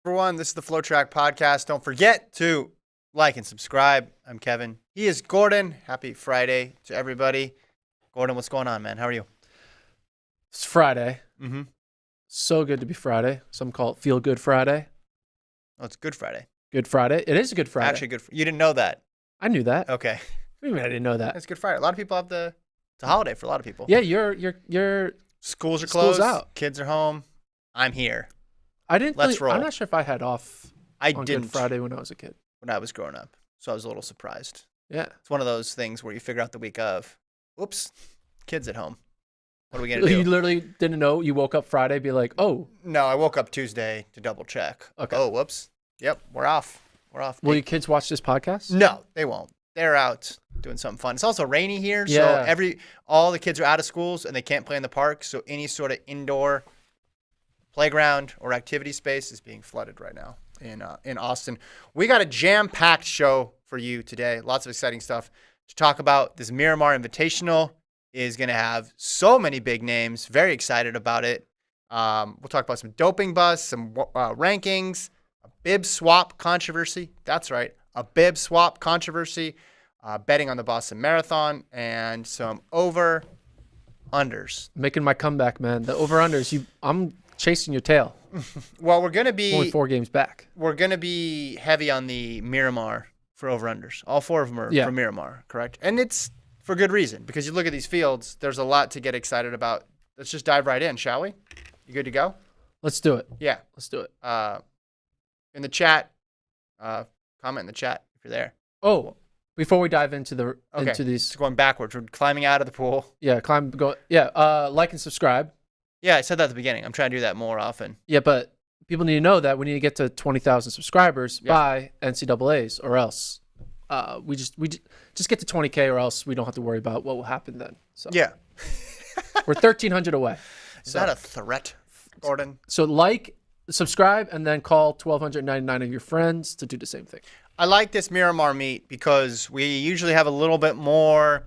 Everyone, this is the FloTrack podcast. Don't forget to like and subscribe. I'm Kevin. He is Gordon. Happy Friday to everybody. Gordon, what's going on, man? How are you? It's Friday. Mm-hmm. So good to be Friday. Some call it Feel Good Friday. Oh, it's Good Friday. Good Friday. It is a Good Friday. Actually, good. You didn't know that. I knew that. Okay. What do you mean I didn't know that? It's Good Friday. A lot of people have it's a holiday for a lot of people. Yeah, you're Schools are School's closed. out. Kids are home. I'm here. I didn't Let's roll. I'm not sure if I had off I on didn't Good Friday when I was a kid. when I was growing up, so I was a little surprised. Yeah. It's one of those things where you figure out the week of, whoops, kids at home. What are we going to You do? literally didn't know. You woke up Friday, be like, oh. No, I woke up Tuesday to double check. Okay. Oh, whoops. Yep, we're off. We're off. Will your kids watch this podcast? No, they won't. They're out doing something fun. It's also rainy here, Yeah. so all the kids are out of schools and they can't play in the park. So any sort of indoor playground or activity space is being flooded right now in Austin. We got a jam-packed show for you today. Lots of exciting stuff to talk about. This Miramar Invitational is going to have so many big names. Very excited about it. We'll talk about some doping busts, some rankings, a bib swap controversy. That's right, a bib swap controversy. Betting on the Boston Marathon, and some over-unders. Making my comeback, man. The over-unders. I'm chasing your tail. Well, we're going to be Only 4 games back. We're going to be heavy on the Miramar for over-unders. All 4 of them are for Miramar, correct? And it's for good reason, because you look at these fields, there's a lot to get excited about. Let's just dive right in, shall we? You good to go? Let's do it. Yeah. Let's do it. In the chat, comment in the chat if you're there. Oh, before we dive into Okay. these, It's going backwards. We're climbing out of the pool. like and subscribe. Yeah, I said that at the beginning. I'm trying to do that more often. Yeah, but people need to know that we need to get to 20,000 subscribers by NCAAs, or else we just get to 20K, or else we don't have to worry about what will happen then. So Yeah. we're 1,300 away. Is that a threat, Gordon? So like, subscribe, and then call 1,299 of your friends to do the same thing. I like this Miramar meet because we usually have a little bit more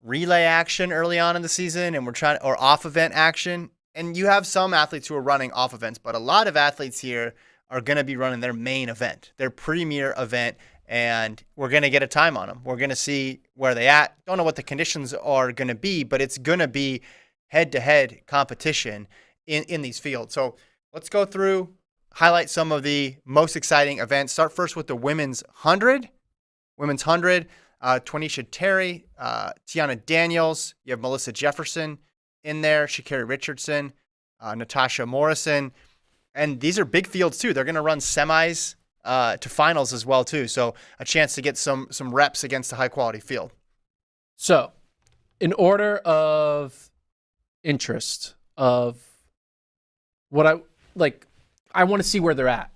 relay action early on in the season, and or off event action. And you have some athletes who are running off events, but a lot of athletes here are going to be running their main event, their premier event, and we're going to get a time on them. We're going to see where they at. Don't know what the conditions are going to be, but it's going to be head-to-head competition in these fields. So let's go through, highlight some of the most exciting events. Start first with the women's 100. Women's 100, Twanisha Terry, Tiana Daniels. You have Melissa Jefferson in there, Sha'Carri Richardson, Natasha Morrison. And these are big fields, too. They're going to run semis to finals as well, too. So a chance to get some reps against a high-quality field. So, in order of interest of what I want to see where they're at.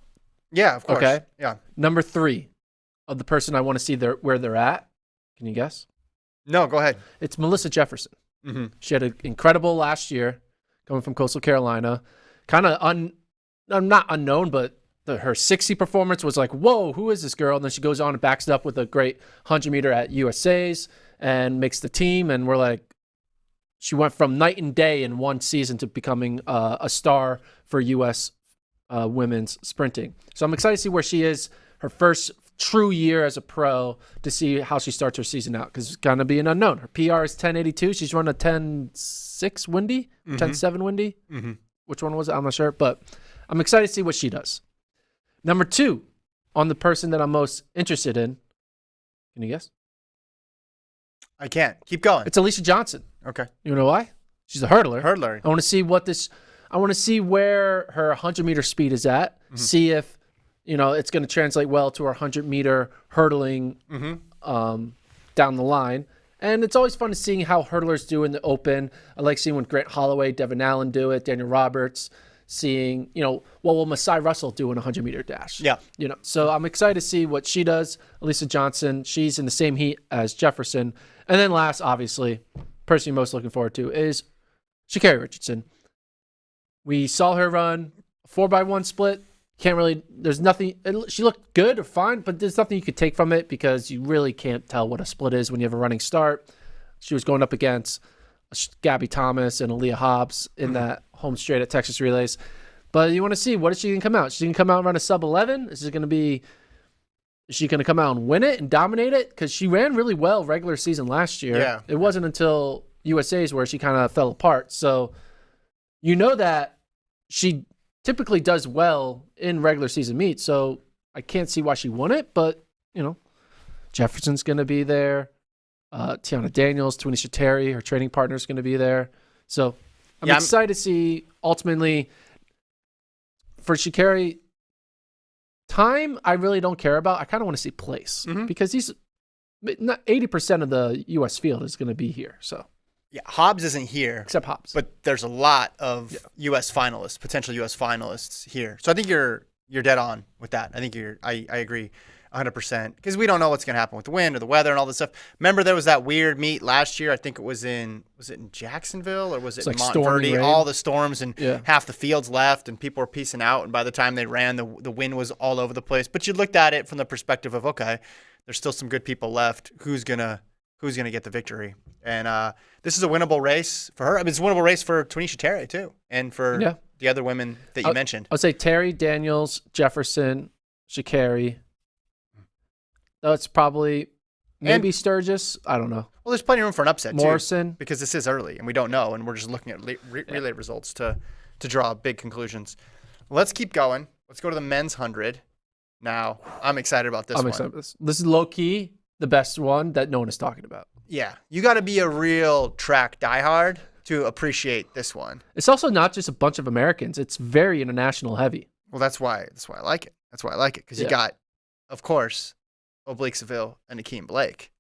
Yeah, of course. Okay. Yeah. Number 3 of the person I want to see where they're at. Can you guess? No, go ahead. It's Melissa Jefferson. Mm-hmm. She had an incredible last year coming from Coastal Carolina. Kind of not unknown, but her 60 performance was like, whoa, who is this girl? And then she goes on and backs it up with a great 100-meter at USA's and makes the team. And we're like, she went from night and day in one season to becoming a star for U.S. Women's sprinting. So I'm excited to see where she is, her first true year as a pro, to see how she starts her season out, because it's going to be an unknown. Her PR is 10:82. She's run a 10:6 windy, 10:7 windy. Mm-hmm. Which one was it? I'm not sure, but I'm excited to see what she does. Number 2, on the person that I'm most interested in. Can you guess? I can't. Keep going. It's Alicia Johnson. Okay. You know why? She's a hurdler. Hurdler. I want to see where her 100-meter speed is at. Mm-hmm. See if it's going to translate well to her 100-meter hurdling down the line. And it's always fun to see how hurdlers do in the open. I like seeing when Grant Holloway, Devin Allen do it, Daniel Roberts. Seeing, what will Masai Russell do in a 100-meter dash? Yeah. So I'm excited to see what she does. Alicia Johnson, she's in the same heat as Jefferson. And then last, obviously, person you're most looking forward to is Sha'Carri Richardson. We saw her run a 4x1 split. There's nothing, she looked good or fine, but there's nothing you could take from it because you really can't tell what a split is when you have a running start. She was going up against Gabby Thomas and Aaliyah Hobbs in that home straight at Texas Relays. But you want to see, what is she going to come out? Is she going to come out and run a sub-11? Is she going to come out and win it and dominate it? Because she ran really well regular season last year. Yeah. It wasn't until USA's where she kind of fell apart. So you know that she typically does well in regular season meets. So I can't see why she won it. But, Jefferson's going to be there. Tiana Daniels, Twinnie Sha'Carri, her training partner, is going to be there. So I'm excited to see, ultimately, for Sha'Carri, time I really don't care about. I kind of want to see place because not 80% of the U.S. field is going to be here. So Yeah, Hobbs isn't here. Except Hobbs. But there's a lot of U.S. finalists, potential U.S. finalists here. So I think you're dead on with that. I think I agree 100% because we don't know what's going to happen with the wind or the weather and all this stuff. Remember there was that weird meet last year. I think it was in Jacksonville or was it in Montverde? All the storms and half the fields left and people were peacing out. And by the time they ran, the wind was all over the place. But you looked at it from the perspective of, okay, there's still some good people left. Who's gonna get the victory? And this is a winnable race for her. I mean, it's a winnable race for Twinnie Sha'Carri too, and for the other women that you mentioned. I'll say Terry, Daniels, Jefferson, Sha'Carri. That's probably maybe Sturgis. I don't know. Well, there's plenty of room for an upset Morrison, too, because this is early and we don't know, and we're just looking at relay results to draw big conclusions. Let's keep going. Let's go to the men's 100. Now, I'm excited about this one. Excited about this. This is low key the best one that no one is talking about. Yeah, you got to be a real track diehard to appreciate this one. It's also not just a bunch of Americans. It's very international heavy. Well, that's why I like it. That's why I like it, because you got, of course, Oblique Seville and Akeem Blake,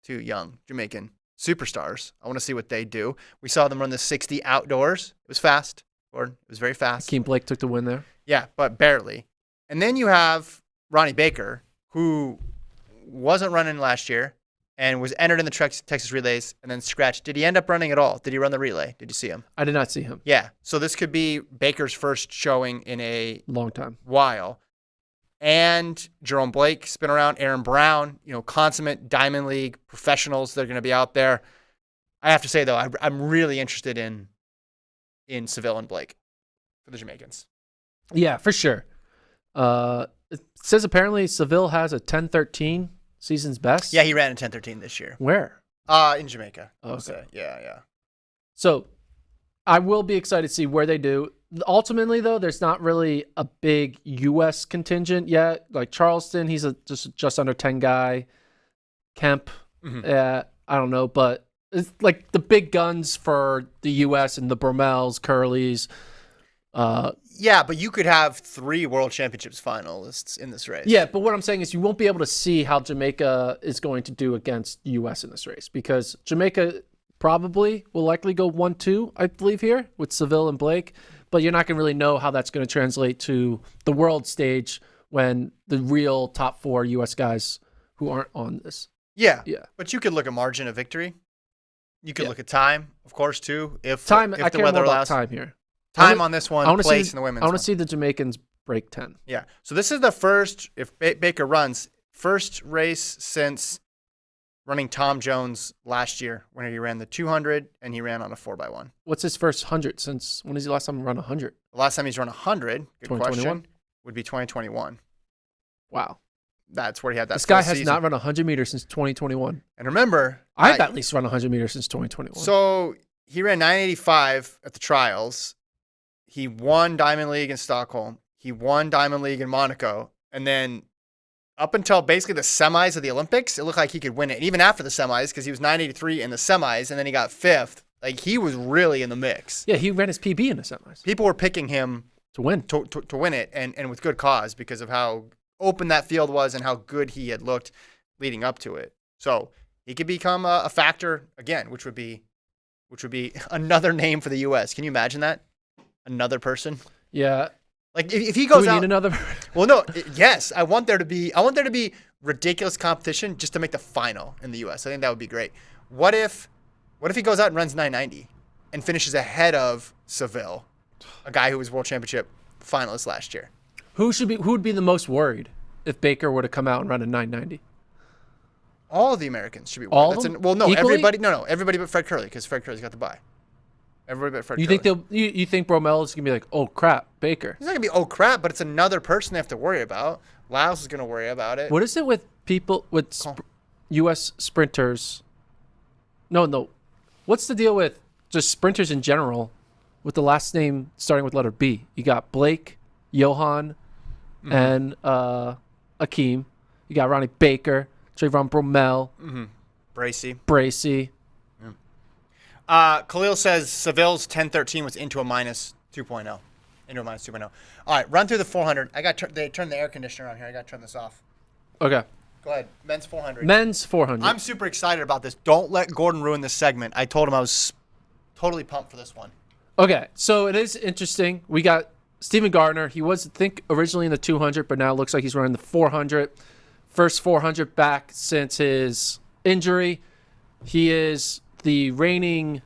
two young Jamaican superstars. I want to see what they do. We saw them run the 60 outdoors. It was fast, or it was very fast. Akeem Blake took the win there. Yeah, but barely. And then you have Ronnie Baker, who wasn't running last year and was entered in the Texas Relays and then scratched. Did he end up running at all? Did he run the relay? Did you see him? I did not see him. Yeah. So this could be Baker's first showing in a long time. While. And Jerome Blake's been around. Aaron Brown, consummate Diamond League professionals that are going to be out there. I have to say, though, I'm really interested in Seville and Blake for the Jamaicans. Yeah, for sure. It says apparently Seville has a 10:13 season's best. Yeah, he ran in 10:13 this year. Where? In Jamaica. Okay. So, yeah. So I will be excited to see where they do. Ultimately, though, there's not really a big U.S. contingent yet. Like Charleston, he's just under 10 guy. Kemp, I don't know, but it's like the big guns for the U.S. and the Bromels, Curleys. Yeah, but you could have 3 World Championships finalists in this race. Yeah, but what I'm saying is you won't be able to see how Jamaica is going to do against U.S. in this race because Jamaica probably will likely go 1-2, I believe, here with Seville and Blake. But you're not going to really know how that's going to translate to the world stage when the real top 4 U.S. guys who aren't on this. Yeah. But you could look at margin of victory. You could look at time, of course, too. If the weather care more about allows. Time here. Time on this one, place in the women's I want to see the Jamaicans break 10. Yeah. So this is the first, if Baker runs, first race since running Tom Jones last year when he ran the 200 and he ran on a 4x1. What's his first 100 since, when is the last time he run 100? The last time he's run 100, good question, would be 2021. Wow. That's where he had that. This guy has not run 100 meters since 2021. And remember, I've at least run 100 meters since 2021. So he ran 985 at the trials. He won Diamond League in Stockholm. He won Diamond League in Monaco. And then up until basically the semis of the Olympics, it looked like he could win it. And even after the semis, because he was 983 in the semis, and then he got 5th. Like, he was really in the mix. Yeah, he ran his PB in the semis. People were picking him to win to win it, and with good cause because of how open that field was and how good he had looked leading up to it. So he could become a factor again, which would be another name for the U.S. Can you imagine that? Another person? Yeah. Like if he goes Do we out, need another? Well, no. Yes, I want there to be ridiculous competition just to make the final in the U.S. I think that would be great. What if he goes out and runs 990 and finishes ahead of Seville, a guy who was world championship finalist last year? Who would be the most worried if Baker were to come out and run a 990? All of the Americans should be worried. All of them? Well, no, Equally? everybody. No, everybody but Fred Curley, because Fred Curley's got the bye. Everybody but Fred. You think you think Bromel's gonna be like, oh crap, Baker? He's not gonna be oh crap, but it's another person they have to worry about. Laos is gonna worry about it. What is it with people with U.S. sprinters? No. What's the deal with just sprinters in general with the last name starting with letter B? You got Blake, Johan, and Akeem. You got Ronnie Baker, Trayvon Bromell, Bracey. Khalil says Seville's 10:13 was into a minus 2.0. Into a minus 2.0. All right, run through the 400. They turned the air conditioner on here. I got to turn this off. Okay. Go ahead. Men's 400. Men's 400. I'm super excited about this. Don't let Gordon ruin this segment. I told him I was totally pumped for this one. Okay, so it is interesting. We got Stephen Gardner. He was, I think, originally in the 200, but now it looks like he's running the 400. First 400 back since his injury. He is the reigning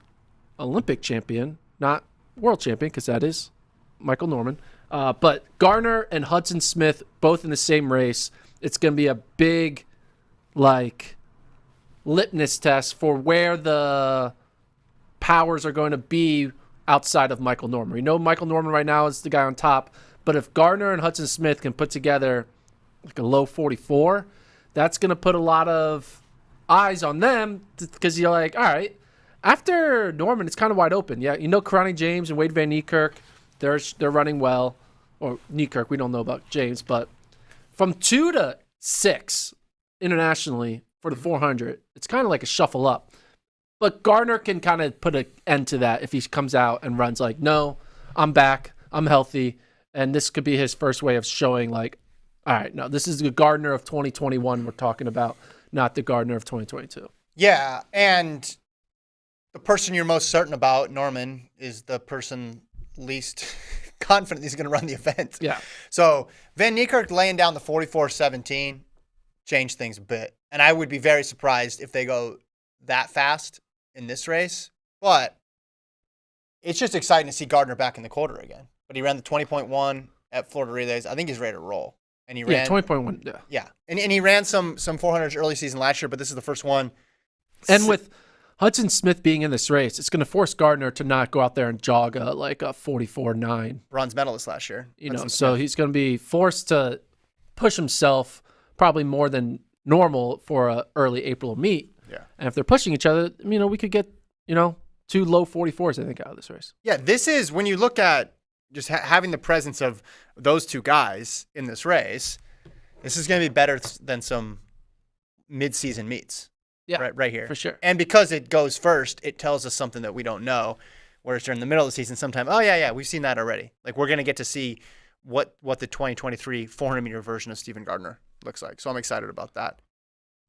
Olympic champion, not world champion, because that is Michael Norman. But Gardner and Hudson Smith both in the same race. It's going to be a big, litmus test for where the powers are going to be outside of Michael Norman. We know Michael Norman right now is the guy on top, but if Gardner and Hudson Smith can put together like a low 44, that's going to put a lot of eyes on them because you're like, all right, after Norman, it's kind of wide open. Yeah, you know, Karani James and Wade Van Niekerk, they're running well. Or Niekerk, we don't know about James, but from 2 to 6 internationally for the 400, it's kind of like a shuffle up. But Gardner can kind of put an end to that if he comes out and runs like, no, I'm back, I'm healthy, and this could be his first way of showing like, all right, no, this is the Gardner of 2021 we're talking about, not the Gardner of 2022. Yeah, and the person you're most certain about, Norman, is the person least confident he's going to run the event. Yeah. So Van Niekerk laying down the 44.17 changed things a bit. And I would be very surprised if they go that fast in this race. But it's just exciting to see Gardner back in the quarter again. But he ran the 20.1 at Florida Relays. I think he's ready to roll. And he ran 20.1. Yeah. Yeah. And he ran some 400s early season last year, but this is the first one. And with Hudson Smith being in this race, it's going to force Gardner to not go out there and jog a 44.9. Bronze medalist last year. So he's going to be forced to push himself probably more than normal for a early April meet. Yeah. And if they're pushing each other, we could get, 2 low 44s, I think, out of this race. Yeah, this is, when you look at just having the presence of those two guys in this race, this is going to be better than some mid-season meets. Yeah, right here. For sure. And because it goes first, it tells us something that we don't know. Whereas during the middle of the season, sometimes, we've seen that already. Like, we're going to get to see what the 2023 400-meter version of Stephen Gardner looks like. So I'm excited about that.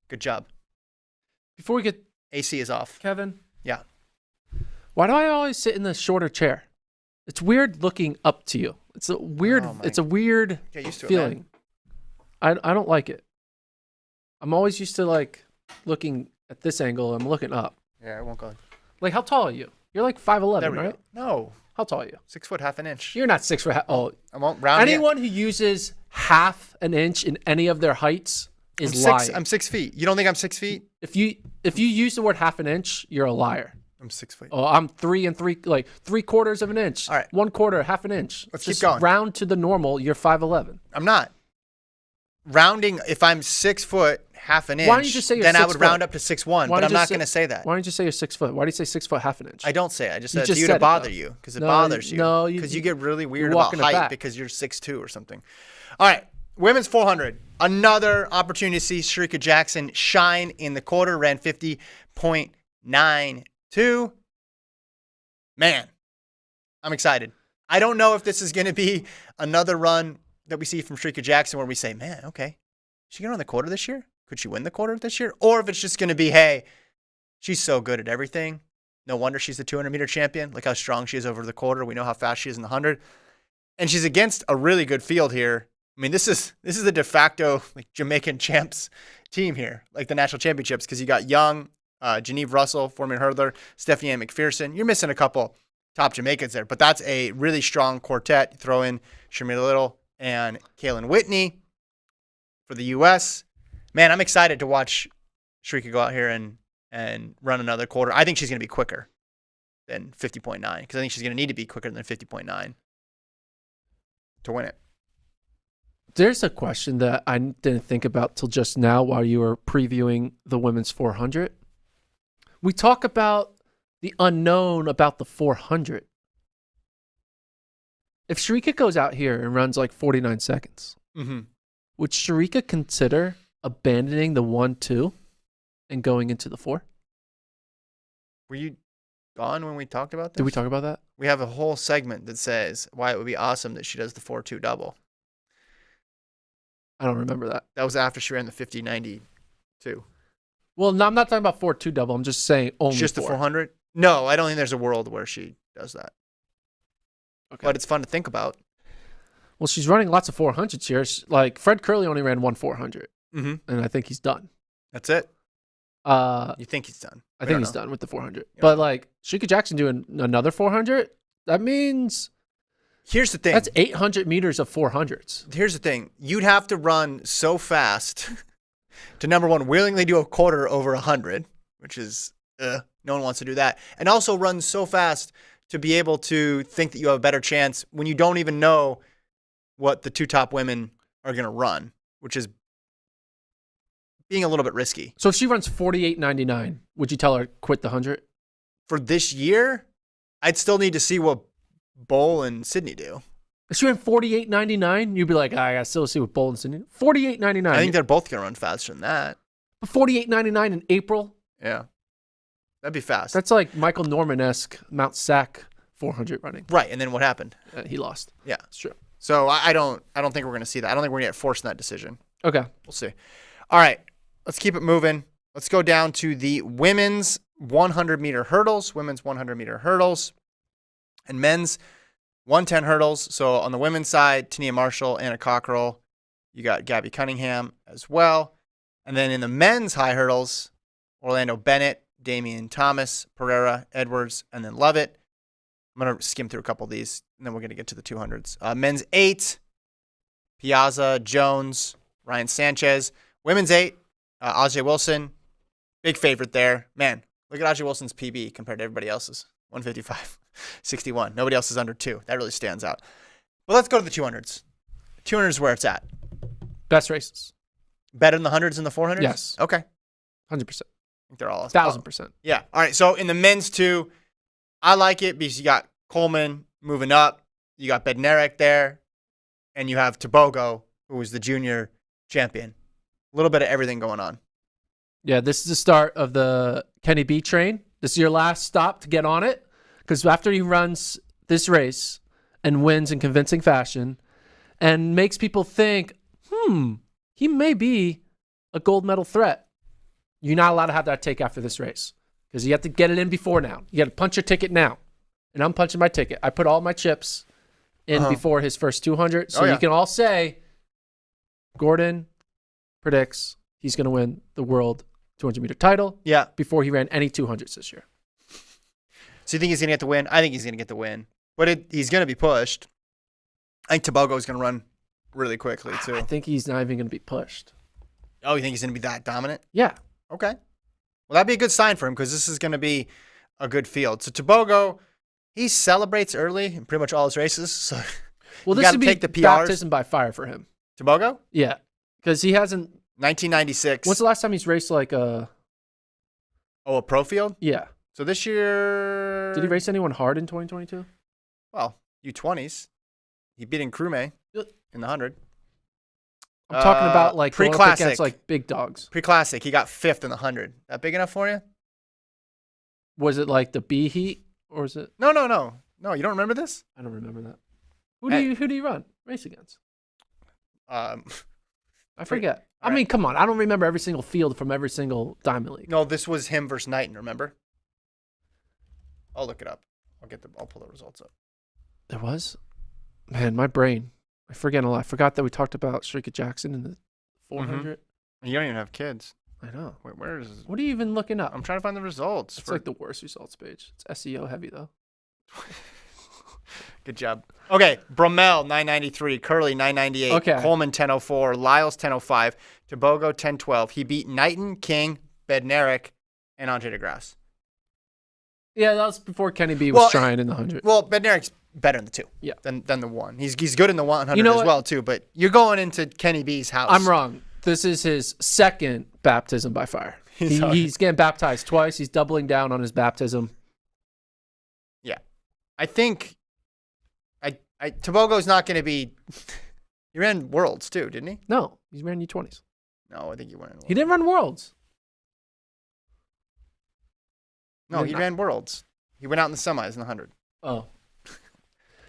Good job. Before we get... AC is off. Kevin? Yeah. Why do I always sit in the shorter chair? It's weird looking up to you. It's a weird Get used to feeling. I don't like it. I'm always used to looking at this angle. I'm looking up. Yeah, I won't go. How tall are you? You're 5'11", right? Go. No. How tall are you? 6 foot, half an inch. You're not 6 foot. Oh, I won't round. Anyone who uses half an inch in any of their heights is lying. I'm 6 feet. You don't think I'm 6 feet? If you use the word half an inch, you're a liar. I'm 6 feet. Oh, I'm 3 and 3, 3/4 of an inch. All right. 1/4, half an inch. Let's keep going. Round to the normal. You're 5'11". I'm not. Rounding, if I'm 6 foot, half an inch, why don't you just say you're then 6 I would foot? round up to 6'1", but I'm not going to say that. Why don't you say you're 6 foot? Why do you say 6 foot, half an inch? I don't say it. I just You said it just to you said to it, bother though. you because it No, bothers you. no, Because you get really weird you're about walking it height back. because you're 6'2" or something. All right, women's 400. Another opportunity to see Shericka Jackson shine in the quarter. Ran 50.92. Man, I'm excited. I don't know if this is going to be another run that we see from Shericka Jackson where we say, man, okay, is she going to run the quarter this year? Could she win the quarter this year? Or if it's just going to be, hey, she's so good at everything. No wonder she's the 200-meter champion. Look how strong she is over the quarter. We know how fast she is in the 100. And she's against a really good field here. I mean, this is the de facto Jamaican champs team here, the national championships, because you got Young, Geneve Russell, Foreman Hurdler, Stephanie Ann McPherson. You're missing a couple top Jamaicans there, but that's a really strong quartet. You throw in Shamira Little and Kaylin Whitney for the U.S. Man, I'm excited to watch Shericka go out here and run another quarter. I think she's going to be quicker. than 50.9 because I think she's going to need to be quicker than 50.9 to win it. There's a question that I didn't think about till just now while you were previewing the women's 400. We talk about the unknown about the 400. If Sharika goes out here and runs like 49 seconds, would Sharika consider abandoning the 1-2 and going into the 4? Were you gone when we talked about this? Did we talk about that? We have a whole segment that says why it would be awesome that she does the 4-2 double. I don't remember that. That was after she ran the 50-92. Well, no, I'm not talking about 4-2 double. I'm just saying only just 4. the 400? No, I don't think there's a world where she does that. Okay. But it's fun to think about. Well, she's running lots of 400s here. Like Fred Curley only ran 1 400, and I think he's done. That's it. You think he's done? I think he's done with the 400. But like Sharika Jackson doing another 400, that means here's the thing. That's 800 meters of 400s. Here's the thing. You'd have to run so fast to, number one, willingly do a quarter over 100, which is, no one wants to do that. And also run so fast to be able to think that you have a better chance when you don't even know what the 2 top women are going to run, which is being a little bit risky. So if she runs 48.99, would you tell her quit the 100? For this year, I'd still need to see what Bowl and Sydney do. If she ran 48.99, you'd be like, I got to still see what Bowl and Sydney do. 48.99. I think they're both going to run faster than that. But 48.99 in April? Yeah. That'd be fast. That's like Michael Norman-esque Mount Sac 400 running. Right, and then what happened? He lost. Yeah. It's true. So I don't think we're going to see that. I don't think we're going to get forced in that decision. Okay. We'll see. All right. Let's keep it moving. Let's go down to the women's 100-meter hurdles, and men's 110 hurdles. So on the women's side, Tania Marshall, Anna Cockrell. You got Gabby Cunningham as well. And then in the men's high hurdles, Orlando Bennett, Damian Thomas, Pereira, Edwards, and then Lovett. I'm going to skim through a couple of these, and then we're going to get to the 200s. Men's 8, Piazza, Jones, Ryan Sanchez. Women's 8, Ajay Wilson. Big favorite there. Man, look at Ajay Wilson's PB compared to everybody else's. 155.61. Nobody else is under 2. That really stands out. But let's go to the 200s. 200s is where it's at. Best races. Better than the 100s and the 400s? Yes. Okay. 100%. I think they're all 1,000%. Yeah. All right. So in the men's 2, I like it because you got Coleman moving up. You got Bednarek there. And you have Tobogo, who was the junior champion. A little bit of everything going on. Yeah, this is the start of the Kenny B train. This is your last stop to get on it. Because after he runs this race and wins in convincing fashion and makes people think, he may be a gold medal threat, you're not allowed to have that take after this race. Because you have to get it in before now. You got to punch your ticket now. And I'm punching my ticket. I put all my chips in before his first 200. So you can all say, Gordon predicts he's going to win the world 200-meter title before he ran any 200s this year. So you think he's going to get the win? I think he's going to get the win. But he's going to be pushed. I think Tobogo is going to run really quickly, too. I think he's not even going to be pushed. Oh, you think he's going to be that dominant? Yeah. Okay. Well, that'd be a good sign for him because this is going to be a good field. So Tobogo, he celebrates early in pretty much all his races. So well, this would be the baptism by fire for him. Tobogo? Yeah. Because he hasn't... 1996. When's the last time he's raced like a... Oh, a pro field? Yeah. So this year... Did he race anyone hard in 2022? Well, U20s. He beat in Crewmay in the 100. I'm talking about like pre-classic against like big dogs. Pre-classic, he got 5th in the 100. That big enough for you? Was it like the B heat or is it? No. No, you don't remember this? I don't remember that. Who do you run race against? I forget. I mean, come on. I don't remember every single field from every single Diamond League. No, this was him versus Knighton, remember? I'll look it up. I'll pull the results up. There was? Man, my brain. I forget a lot. I forgot that we talked about Sharika Jackson in the 400. You don't even have kids. I know. Wait, where is? What are you even looking up? I'm trying to find the results. It's like the worst results page. It's SEO heavy though. Good job. Okay, Bromell 993, Curley 998, okay. Coleman 1004, Lyles 1005, Tobogo 1012. He beat Knighton, King, Bednarek, and Andre DeGrasse. Yeah, that was before Kenny B was trying in the 100. Well, Bednarik's better in the 2 than the 1. He's good in the 100 as well, too. But you're going into Kenny B's house. I'm wrong. This is his second baptism by fire. He's getting baptized twice. He's doubling down on his baptism. Yeah. I think Tebogo's not going to be – he ran Worlds, too, didn't he? No, he ran U20s. No, I think he went in Worlds. He didn't run Worlds. No, he ran Worlds. He went out in the semis in the 100. Oh.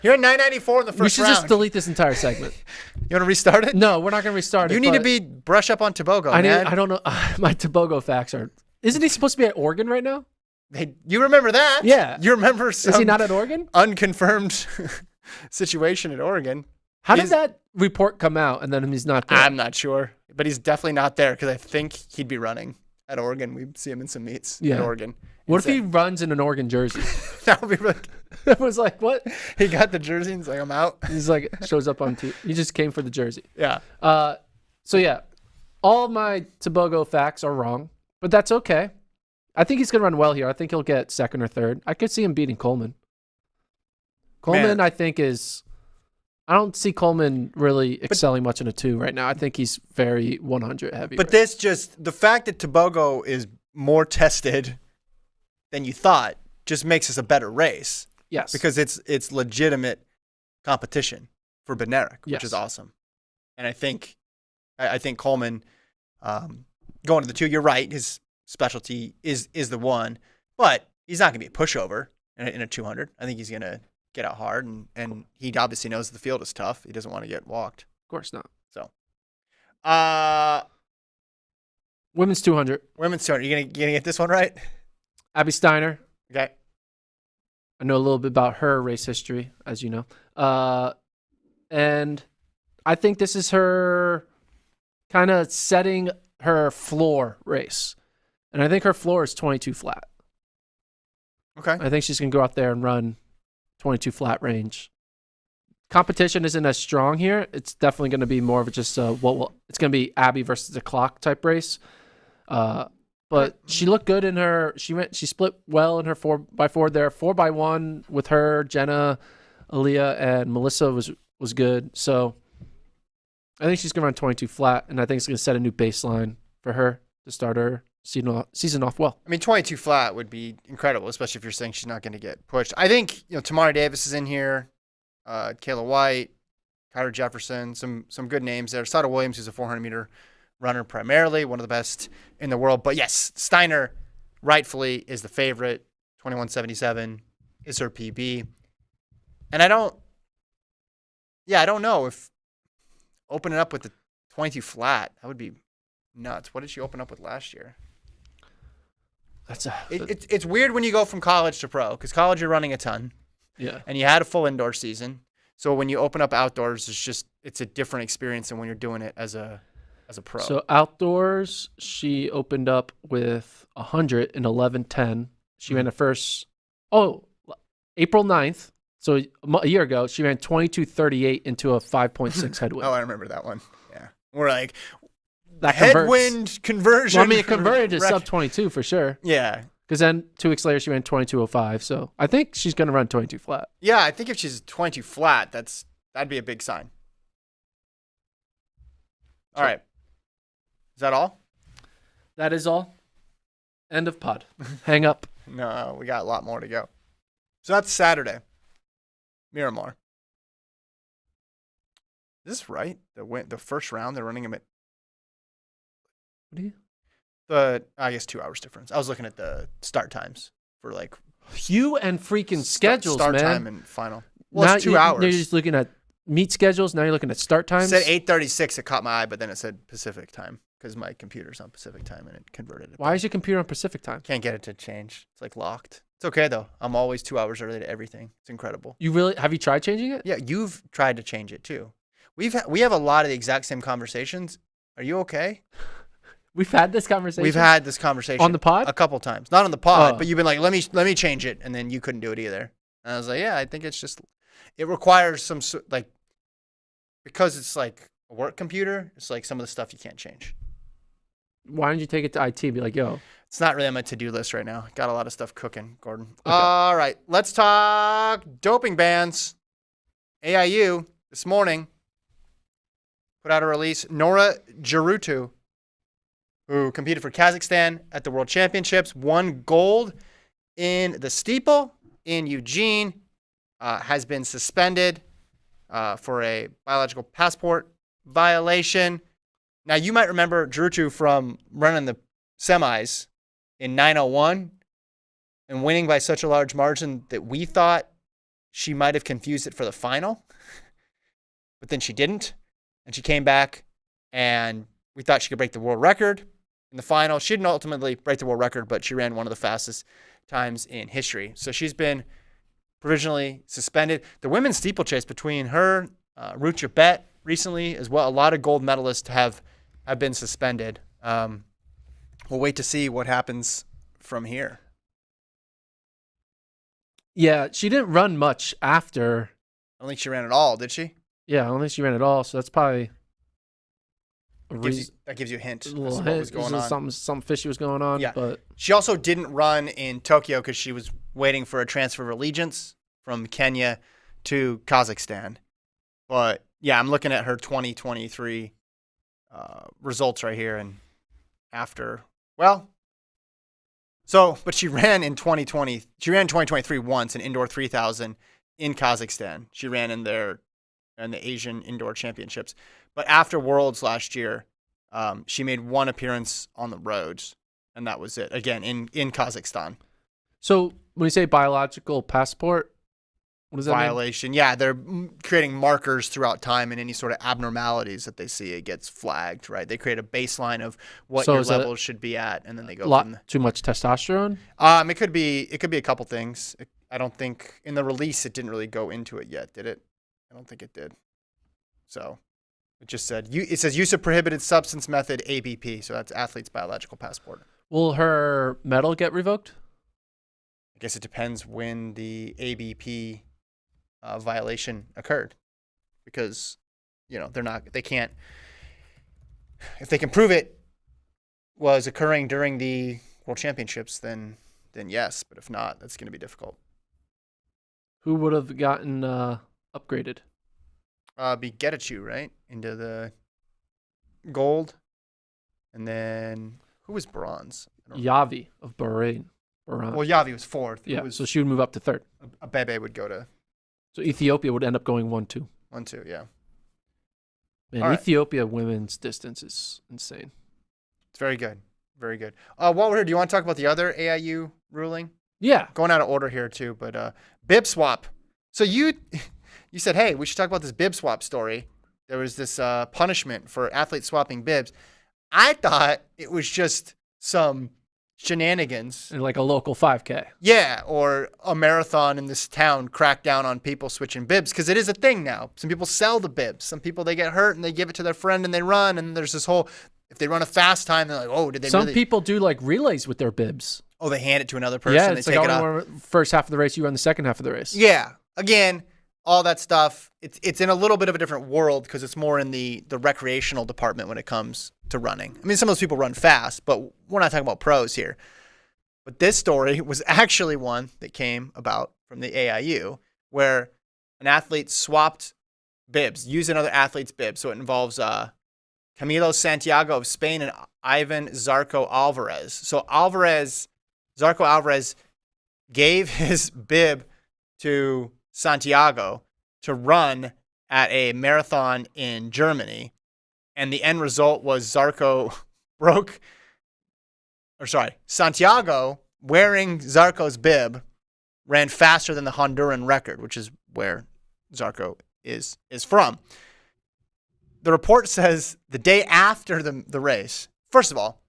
He ran 994 in the first round. We should just delete this entire segment. You want to restart it? No, we're not going to restart it. You need to brush up on Tebogo, man. I don't know. My Tebogo facts are... Isn't he supposed to be at Oregon right now? You remember that? Yeah. You remember some Is he not at Oregon? Unconfirmed situation at Oregon. How did that report come out and then he's not there? I'm not sure. But he's definitely not there because I think he'd be running at Oregon. We see him in some meets at Oregon. What if he runs in an Oregon jersey? That would be really... It was like, what? He got the jersey and he's like, I'm out. He's like, shows up on TV. He just came for the jersey. Yeah. So, yeah, all of my Tebogo facts are wrong, but that's okay. I think he's going to run well here. I think he'll get second or third. I could see him beating Coleman. Coleman, I think, is... I don't see Coleman really excelling much in a 2 right now. I think he's very 100 heavy. But this just... The fact that Tebogo is more tested than you thought just makes this a better race. Yes. Because it's legitimate competition for Bednarik, which is awesome. And I think Coleman going to the 2, you're right, his specialty is the 1, but he's not going to be a pushover in a 200. I think he's going to get out hard, and he obviously knows the field is tough. He doesn't want to get walked. Of course not. So, women's 200. Women's 200. You gonna get this one right? Abby Steiner. Okay. I know a little bit about her race history, as you know. And I think this is her kind of setting her floor race. And I think her floor is 22 flat. Okay. I think she's going to go out there and run 22 flat range. Competition isn't as strong here. It's definitely going to be more of just it's going to be Abby versus the clock type race. But she looked good in her. She split well in her 4x4 there. 4x1 with her, Jenna, Aaliyah, and Melissa was good. So I think she's gonna run 22 flat, and I think it's gonna set a new baseline for her to start her season off well. I mean, 22 flat would be incredible, especially if you're saying she's not going to get pushed. I think Tamari Davis is in here, Kayla White, Kyra Jefferson, some good names there. Sada Williams, who's a 400-meter runner primarily, one of the best in the world. But yes, Steiner rightfully is the favorite. 21.77 is her PB. And I don't know if opening up with the 22 flat, that would be nuts. What did she open up with last year? It's weird when you go from college to pro, because college you're running a ton. Yeah. And you had a full indoor season. So when you open up outdoors, it's a different experience than when you're doing it as a pro. So outdoors, she opened up with 100 in 11:10. She ran the first April 9th. So a year ago, she ran 22:38 into a 5.6 headwind. Oh, I remember that one. Yeah. We're like, that headwind conversion. Well, I mean, it converted to sub 22 for sure. Yeah. Because then 2 weeks later, she ran 22:05. So I think she's going to run 22 flat. Yeah, I think if she's 22 flat, that'd be a big sign. All right. Is that all? That is all. End of pod. Hang up. No, we got a lot more to go. So that's Saturday. Miramar. Is this right? The first round, they're running them at... What are you? I guess 2 hours difference. I was looking at the start times for like... You and freaking schedules, start man. time and final. Well, now it's 2 hours. You're just looking at meet schedules. Now you're looking at start times. It said 8:36. It caught my eye, but then it said Pacific time because my computer's on Pacific time and it converted it. Why is your computer on Pacific time? Can't get it to change. It's like locked. It's okay though. I'm always 2 hours early to everything. It's incredible. Have you tried changing it? Yeah, you've tried to change it too. We have a lot of the exact same conversations. Are you okay? We've had this conversation. We've had this conversation on the pod a couple times. Not on the pod, but you've been like, let me change it, and then you couldn't do it either. And I was like, yeah, I think it's just it requires some like because it's like a work computer. It's like some of the stuff you can't change. Why didn't you take it to IT and be like, yo? It's not really on my to-do list right now. Got a lot of stuff cooking, Gordon. Okay. All right, let's talk doping bans. AIU this morning put out a release. Nora Jarutu, who competed for Kazakhstan at the World Championships, won gold in the steeple in Eugene, has been suspended for a biological passport violation. Now, you might remember Jarutu from running the semis in 9:01 and winning by such a large margin that we thought she might have confused it for the final. But then she didn't. And she came back, and we thought she could break the world record in the final. She didn't ultimately break the world record, but she ran one of the fastest times in history. So she's been provisionally suspended. The women's steeplechase between her, Rucha Bet recently as well, a lot of gold medalists have been suspended. We'll wait to see what happens from here. Yeah, she didn't run much after. I don't think she ran at all, did she? Yeah, I don't think she ran at all. So that's probably That gives you a hint. a As little to what hint. was going on. Something fishy was going on. Yeah. But She also didn't run in Tokyo because she was waiting for a transfer of allegiance from Kenya to Kazakhstan. But yeah, I'm looking at her 2023 results right here, and but she ran in 2020. She ran in 2023 once, an indoor 3,000 in Kazakhstan. She ran in the Asian Indoor Championships. But after Worlds last year, she made one appearance on the roads, and that was it. Again, in Kazakhstan. so when you say biological passport, what does that mean? Violation. Yeah, they're creating markers throughout time, and any sort of abnormalities that they see, it gets flagged, right? They create a baseline of what So your is it levels should be at, and then they go from there. Too much testosterone? It could be a couple things. I don't think in the release it didn't really go into it yet, did it? I don't think it did. So it just said it says use of prohibited substance method ABP. So that's athlete's biological passport. Will her medal get revoked? I guess it depends when the ABP violation occurred, because they can't, if they can prove it was occurring during the World Championships, then yes, but if not, that's going to be difficult. Who would have gotten upgraded? Be Getachew, right, into the gold, and then who was bronze? Yavi of Bahrain. Bahrain. Well, Yavi was fourth. Yeah, so she would move up to third. Abebe would go to So Ethiopia would end up going 1-2. 1-2, yeah. Man, All right. Ethiopia women's distance is insane. It's very good. Very good. While we're here, do you want to talk about the other AIU ruling? Yeah. Going out of order here too, but bib swap. So you said, hey, we should talk about this bib swap story. There was this punishment for athletes swapping bibs. I thought it was just some shenanigans. And like a local 5K. Yeah, or a marathon in this town cracked down on people switching bibs, because it is a thing now. Some people sell the bibs. Some people, they get hurt and they give it to their friend and they run, and there's this whole, if they run a fast time, they're like, oh, did they Some really? people do like relays with their bibs. Oh, they hand it to another person. Yeah, They it's take like it I off. run first half of the race, you run the second half of the race. Yeah. Again, all that stuff, it's in a little bit of a different world, because it's more in the recreational department when it comes to running. I mean, some of those people run fast, but we're not talking about pros here. But this story was actually one that came about from the AIU, where an athlete swapped bibs, used another athlete's bib. So it involves Camilo Santiago of Spain and Ivan Zarco Alvarez. So Zarco Alvarez gave his bib to Santiago to run at a marathon in Germany. And the end result was Santiago, wearing Zarco's bib, ran faster than the Honduran record, which is where Zarco is from. The report says the day after the race, first of all,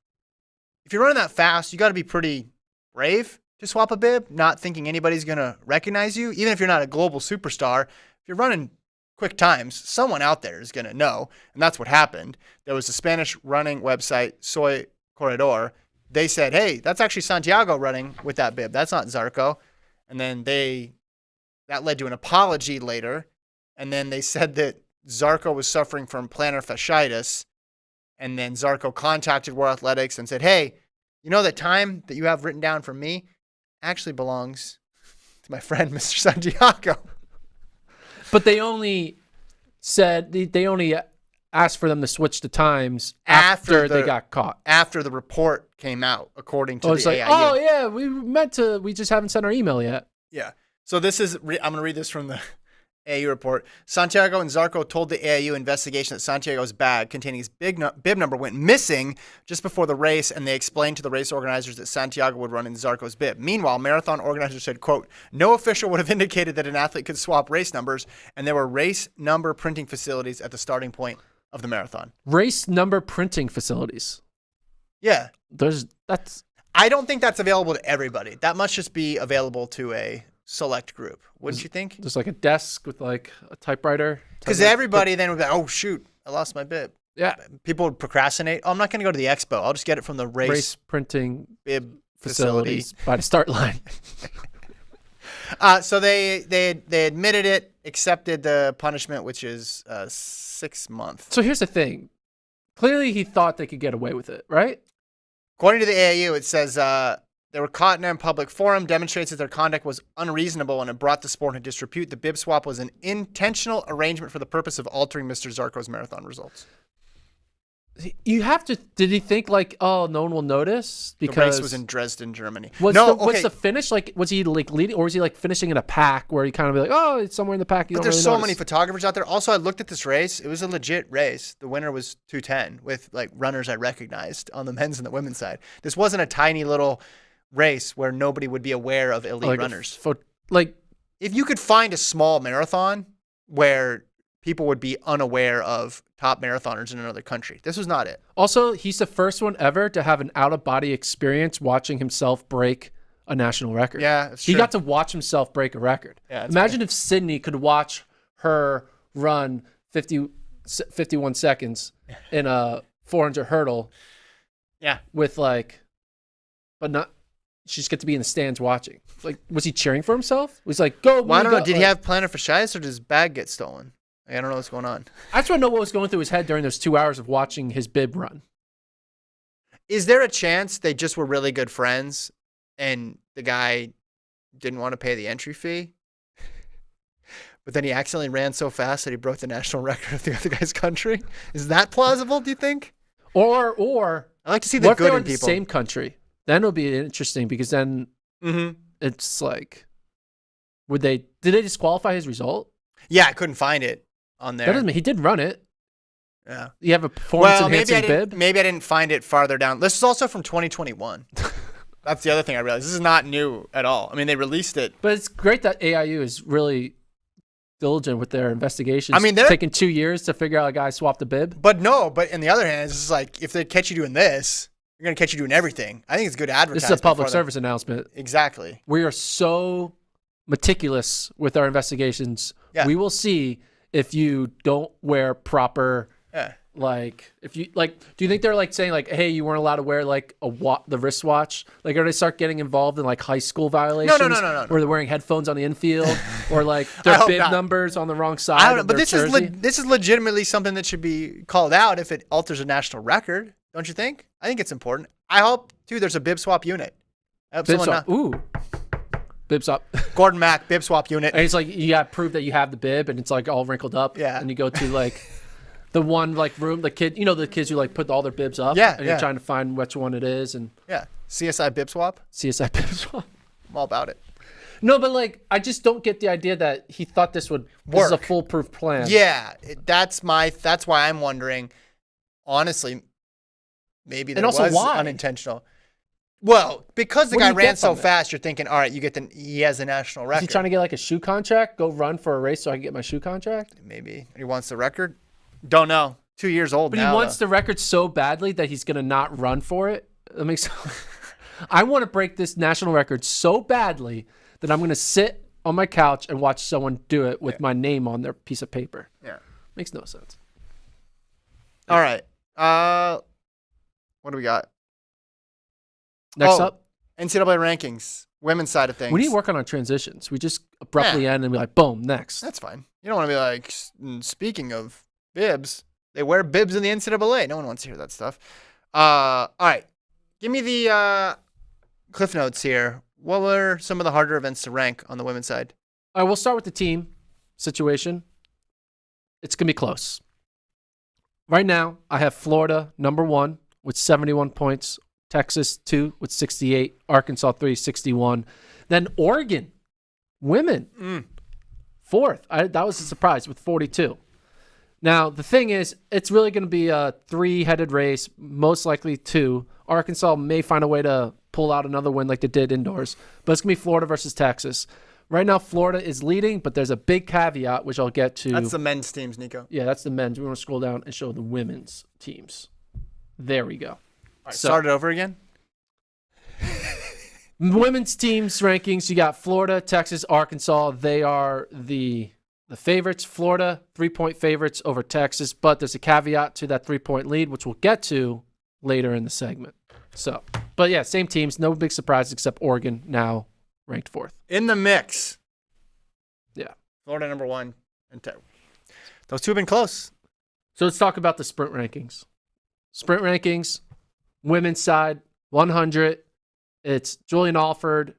if you're running that fast, you got to be pretty brave to swap a bib, not thinking anybody's going to recognize you. Even if you're not a global superstar, if you're running quick times, someone out there is going to know. And that's what happened. There was a Spanish running website, Soy Corredor. They said, hey, that's actually Santiago running with that bib. That's not Zarco. And then that led to an apology later. And then they said that Zarco was suffering from plantar fasciitis And then Zarco contacted World Athletics and said, hey, you know, that time that you have written down for me actually belongs to my friend, Mr. Santiago. But they only said they only asked for them to switch the times after they got caught. After the report came out, according to Oh, the it's like, AIU. oh, yeah, we just haven't sent our email yet. Yeah. So this is, I'm going to read this from the AIU report. Santiago and Zarco told the AIU investigation that Santiago's bag containing his bib number went missing just before the race, and they explained to the race organizers that Santiago would run in Zarco's bib. Meanwhile, marathon organizers said, quote, no official would have indicated that an athlete could swap race numbers, and there were race number printing facilities at the starting point of the marathon. Race number printing facilities. Yeah. I don't think that's available to everybody. That must just be available to a select group, wouldn't you think? Just like a desk with like a typewriter. Because everybody then would be like, oh, shoot, I lost my bib. Yeah. People would procrastinate. Oh, I'm not going to go to the expo. I'll just get it from the race printing bib facilities by the start line. So they admitted it, accepted the punishment, which is 6 months. So here's the thing. Clearly he thought they could get away with it, right? According to the AAU, it says they were caught in a public forum, demonstrates that their conduct was unreasonable and it brought the sport into disrepute. The bib swap was an intentional arrangement for the purpose of altering Mr. Zarco's marathon results. You have to. Did he think like, oh, no one will notice? Because the race was in Dresden, Germany. Was the finish like? Was he like leading, or was he like finishing in a pack where he kind of be like, oh, it's somewhere in the pack? But there's so many photographers out there. Also, I looked at this race. It was a legit race. The winner was 2:10 with like runners I recognized on the men's and the women's side. This wasn't a tiny little race where nobody would be aware of elite runners. If you could find a small marathon where people would be unaware of top marathoners in another country. This was not it. Also, he's the first one ever to have an out-of-body experience watching himself break a national record. Yeah, he got to watch himself break a record. Yeah, imagine if Sydney could watch her run 51 seconds in a 400 hurdle. Yeah. With but not, she just get to be in the stands watching. Like, was he cheering for himself? Was he like, go? Well, I don't know. Did he have plantar fasciitis or did his bag get stolen? I don't know what's going on. I just want to know what was going through his head during those 2 hours of watching his bib run. Is there a chance they just were really good friends and the guy didn't want to pay the entry fee? But then he accidentally ran so fast that he broke the national record of the other guy's country? Is that plausible, do you think? Or I like to see the good in people. people. The same country. Then it'll be interesting because then it's like, did they disqualify his result? Yeah, I couldn't find it on there. That doesn't mean he did run it. Yeah. You have a performance-enhancing bib? Maybe I didn't find it farther down. This is also from 2021. That's the other thing I realized. This is not new at all. I mean, they released it. But it's great that AIU is really diligent with their investigations. I mean, they're taking 2 years to figure out a guy swapped a bib. But on the other hand, it's just like, if they catch you doing this, they're going to catch you doing everything. I think it's good advertising. This is a public service announcement. Exactly. We are so meticulous with our investigations. Yeah. We will see if you don't wear proper, do you think they're like saying like, hey, you weren't allowed to wear like the wristwatch? Like, are they start getting involved in like high school violations? No. Where they're wearing headphones on the infield or like their bib numbers on the wrong side. I don't know, but this is legitimately something that should be called out if it alters a national record, don't you think? I think it's important. I hope too. There's a bib swap unit. Bib swap. Ooh. Bib swap. Gordon Mack, bib swap unit. And it's like, you got to prove that you have the bib and it's like all wrinkled up. Yeah. And you go to like the one like room, the kid, the kids who like put all their bibs up. Yeah. And you're trying to find which one it is. And yeah. CSI bib swap. CSI bib swap. I'm all about it. No, but like, I just don't get the idea that he thought this would work. This is a foolproof plan. Yeah. That's why I'm wondering, honestly, maybe that was unintentional. Well, because the guy ran so fast, you're thinking, all right, he has a national record. Is he trying to get like a shoe contract? Go run for a race so I can get my shoe contract? Maybe. He wants the record? Don't know. 2 years old now. But he wants the record so badly that he's going to not run for it? That makes I want to break this national record so badly that I'm going to sit on my couch and watch someone do it with my name on their piece of paper. Yeah. Makes no sense. All right. What do we got? Next up, NCAA rankings, women's side of things. We need to work on our transitions. We just abruptly end and be like, boom, next. That's fine. You don't want to be like, speaking of bibs, They wear bibs in the NCAA. No one wants to hear that stuff. All right. Give me the cliff notes here. What were some of the harder events to rank on the women's side? All right, we'll start with the team situation. It's going to be close. Right now, I have Florida number 1 with 71 points, Texas 2 with 68, Arkansas 3, 61. Then Oregon, women, 4th. That was a surprise with 42. Now, the thing is, it's really going to be a 3-headed race, most likely 2. Arkansas may find a way to pull out another win like they did indoors, but it's going to be Florida versus Texas. Right now, Florida is leading, but there's a big caveat, which I'll get to. That's the men's teams, Nico. Yeah, that's the men's. We want to scroll down and show the women's teams. There we go. All right, start it over again. Women's teams rankings, you got Florida, Texas, Arkansas. They are the favorites. Florida, 3-point favorites over Texas, but there's a caveat to that 3-point lead, which we'll get to later in the segment. So, but yeah, same teams. No big surprises except Oregon now ranked 4th. In the mix. Yeah. Florida number 1. And those two have been close. So let's talk about the sprint rankings. Sprint rankings, women's side, 100. It's Julian Alfred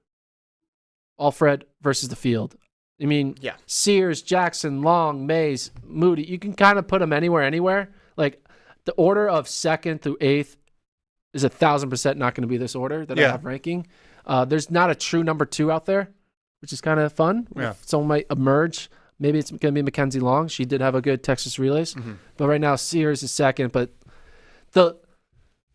versus the field. I mean, yeah. Sears, Jackson, Long, Mays, Moody. You can kind of put them anywhere. Like the order of 2nd through 8th is 1,000% not going to be this order that I have ranking. There's not a true number 2 out there, which is kind of fun. Yeah. Someone might emerge. Maybe it's going to be Mackenzie Long. She did have a good Texas Relays. Mm-hmm. But right now, Sears is 2nd. But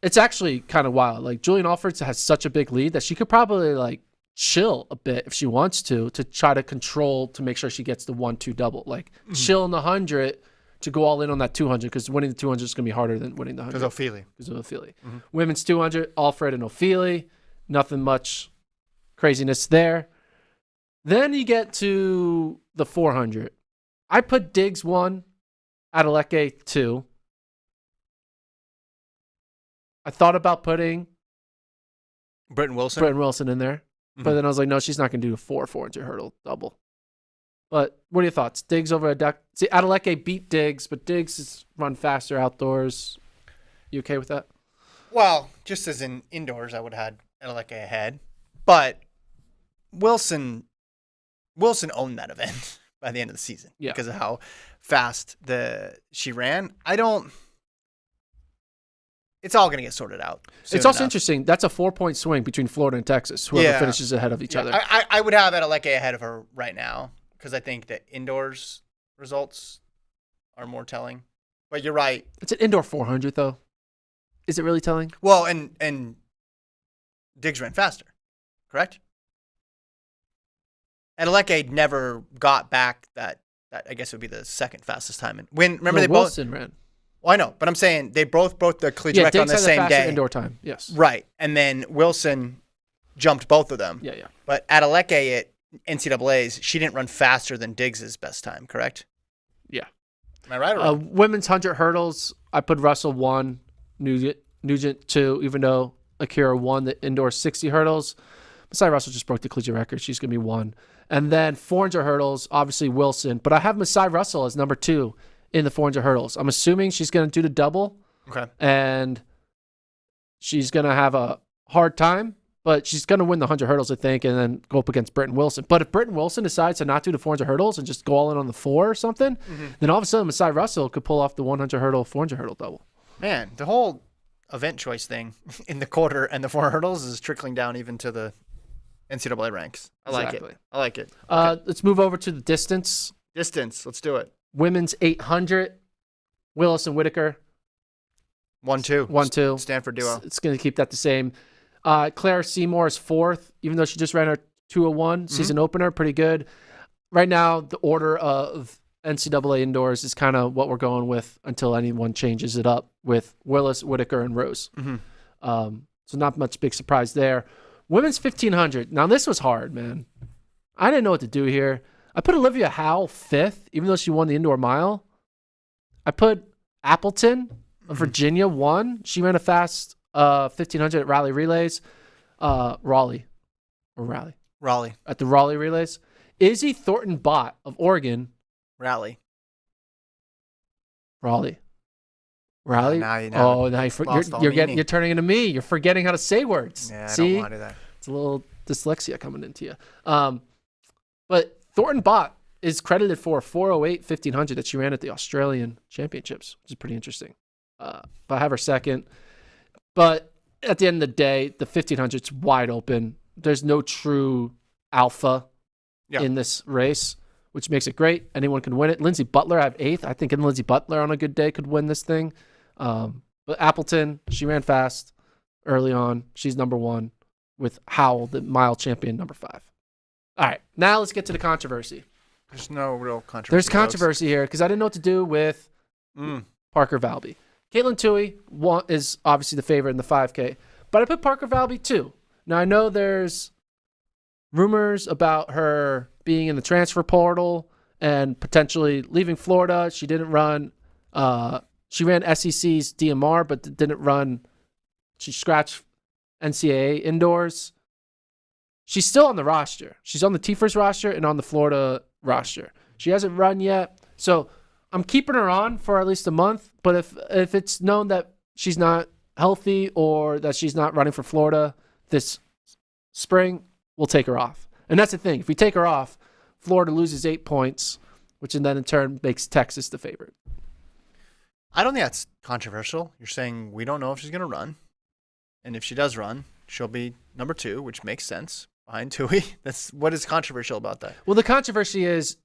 it's actually kind of wild. Like, Julian Alford has such a big lead that she could probably, like, chill a bit if she wants to try to control to make sure she gets the 1-2 double. Like, chill in the 100 to go all in on that 200 because winning the 200 is going to be harder than winning the 100. Because of Ophelia. Mm-hmm. Women's 200, Alfred and Ophelia. Nothing much craziness there. Then you get to the 400. I put Diggs 1, Adeleke 2. I thought about putting Britton Wilson in there. But then I was like, no, she's not going to do a 400 hurdle double. But what are your thoughts? Diggs over Adeleke? See, Adeleke beat Diggs, but Diggs is run faster outdoors. You okay with that? Well, just as in indoors, I would have had Adeleke ahead. But Wilson owned that event by the end of the season because of how fast she ran. It's all going to get sorted out. It's also interesting. That's a 4-point swing between Florida and Texas, whoever finishes ahead of each other. I would have Adeleke ahead of her right now because I think that indoors results are more telling. But you're right. It's an indoor 400, though. Is it really telling? Well, and Diggs ran faster, correct? Adeleke never got back that I guess it would be the second fastest time. And Wilson ran. Well, I know, but I'm saying they both broke the collegiate record on the same day. Indoor time, yes. Right, and then Wilson jumped both of them. Yeah. But Adeleke at NCAA's, she didn't run faster than Diggs's best time, correct? Yeah. Am I right or wrong? Women's 100 hurdles, I put Russell 1, Nugent 2, even though Akira won the indoor 60 hurdles. Masai Russell just broke the collegiate record. She's going to be 1. And then 400 hurdles, obviously Wilson. But I have Masai Russell as number 2 in the 400 hurdles. I'm assuming she's going to do the double. Okay. And she's going to have a hard time, but she's going to win the 100 hurdles, I think, and then go up against Britton Wilson. But if Britton Wilson decides to not do the 400 hurdles and just go all in on the 4 or something, then all of a sudden Masai Russell could pull off the 100 hurdle, 400 hurdle double. Man, the whole event choice thing in the quarter and the 400 hurdles is trickling down even to the NCAA ranks. I like it. Okay. Let's move over to the distance. Let's do it. Women's 800, Willis and Whitaker. 1-2. 1-2. Stanford duo. It's going to keep that the same. Claire Seymour is 4th, even though she just ran her 201 season opener. Pretty good. Right now, the order of NCAA indoors is kind of what we're going with until anyone changes it up with Willis, Whitaker, and Rose. So not much big surprise there. Women's 1500. Now, this was hard, man. I didn't know what to do here. I put Olivia Howe 5th, even though she won the indoor mile. I put Appleton of Virginia 1. She ran a fast 1500 at Raleigh Relays. Raleigh. At the Raleigh Relays. Izzy Thornton Bott of Oregon. Raleigh. Riley? Now you know. Oh, now Lost all you're turning into me. You're forgetting how to say words. Yeah, See? I don't want to do that. It's a little dyslexia coming into you. But Thornton Bott is credited for a 4:08 1500 that she ran at the Australian Championships, which is pretty interesting. But I have her second. But at the end of the day, the 1500's wide open. There's no true alpha in this race, which makes it great. Anyone can win it. Lindsey Butler, I have 8th. I think Lindsey Butler on a good day could win this thing. But Appleton, she ran fast early on. She's number 1 with Howell, the mile champion, number 5. All right, now let's get to the controversy. There's no real controversy. There's controversy here because I didn't know what to do with Parker Valby. Caitlin Toohey is obviously the favorite in the 5K, but I put Parker Valby too. Now, I know there's rumors about her being in the transfer portal and potentially leaving Florida. She didn't run. She ran SEC's DMR, but didn't run. She scratched NCAA indoors. She's still on the roster. She's on the TFRS roster and on the Florida roster. She hasn't run yet. So I'm keeping her on for at least a month. But if it's known that she's not healthy or that she's not running for Florida this spring, we'll take her off. And that's the thing. If we take her off, Florida loses 8 points, which then in turn makes Texas the favorite. I don't think that's controversial. You're saying we don't know if she's going to run. And if she does run, she'll be number 2, which makes sense, behind Toohey. What is controversial about that? Well, the controversy is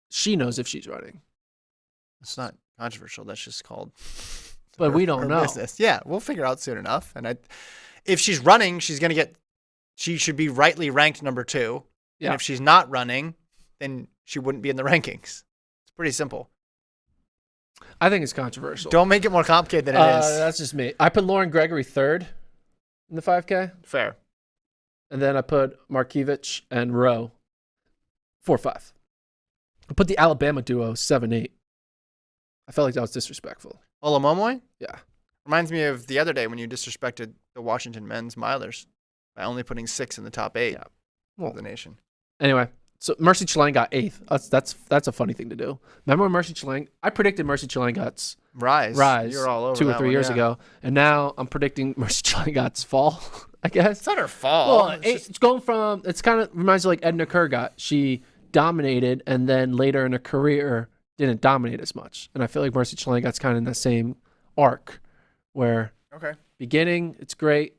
she knows if she's running. It's not controversial. That's just called but we don't know. Business. Yeah, we'll figure out soon enough. And if she's running, she should be rightly ranked number 2. Yeah. And if she's not running, then she wouldn't be in the rankings. It's pretty simple. I think it's controversial. Don't make it more complicated than it is. That's just me. I put Lauren Gregory 3rd in the 5K. Fair. And then I put Markievich and Rowe 4-5. I put the Alabama duo 7-8. I felt like that was disrespectful. Olamomoy? Yeah. Reminds me of the other day when you disrespected the Washington men's milers by only putting 6 in the top 8 of the nation. Anyway, so Mercy Chilang got 8th. That's a funny thing to do. Remember when Mercy Chilang? I predicted Mercy Chilangat's rise. You're all over 2 or 3 years ago, and now I'm predicting Mercy Chilangat's fall. I guess it's not her fall. Well, it's going from. It's kind of reminds me like Edna Kurgat. She dominated, and then later in her career didn't dominate as much. And I feel like Mercy Chilangat's kind of in the same arc, where beginning it's great.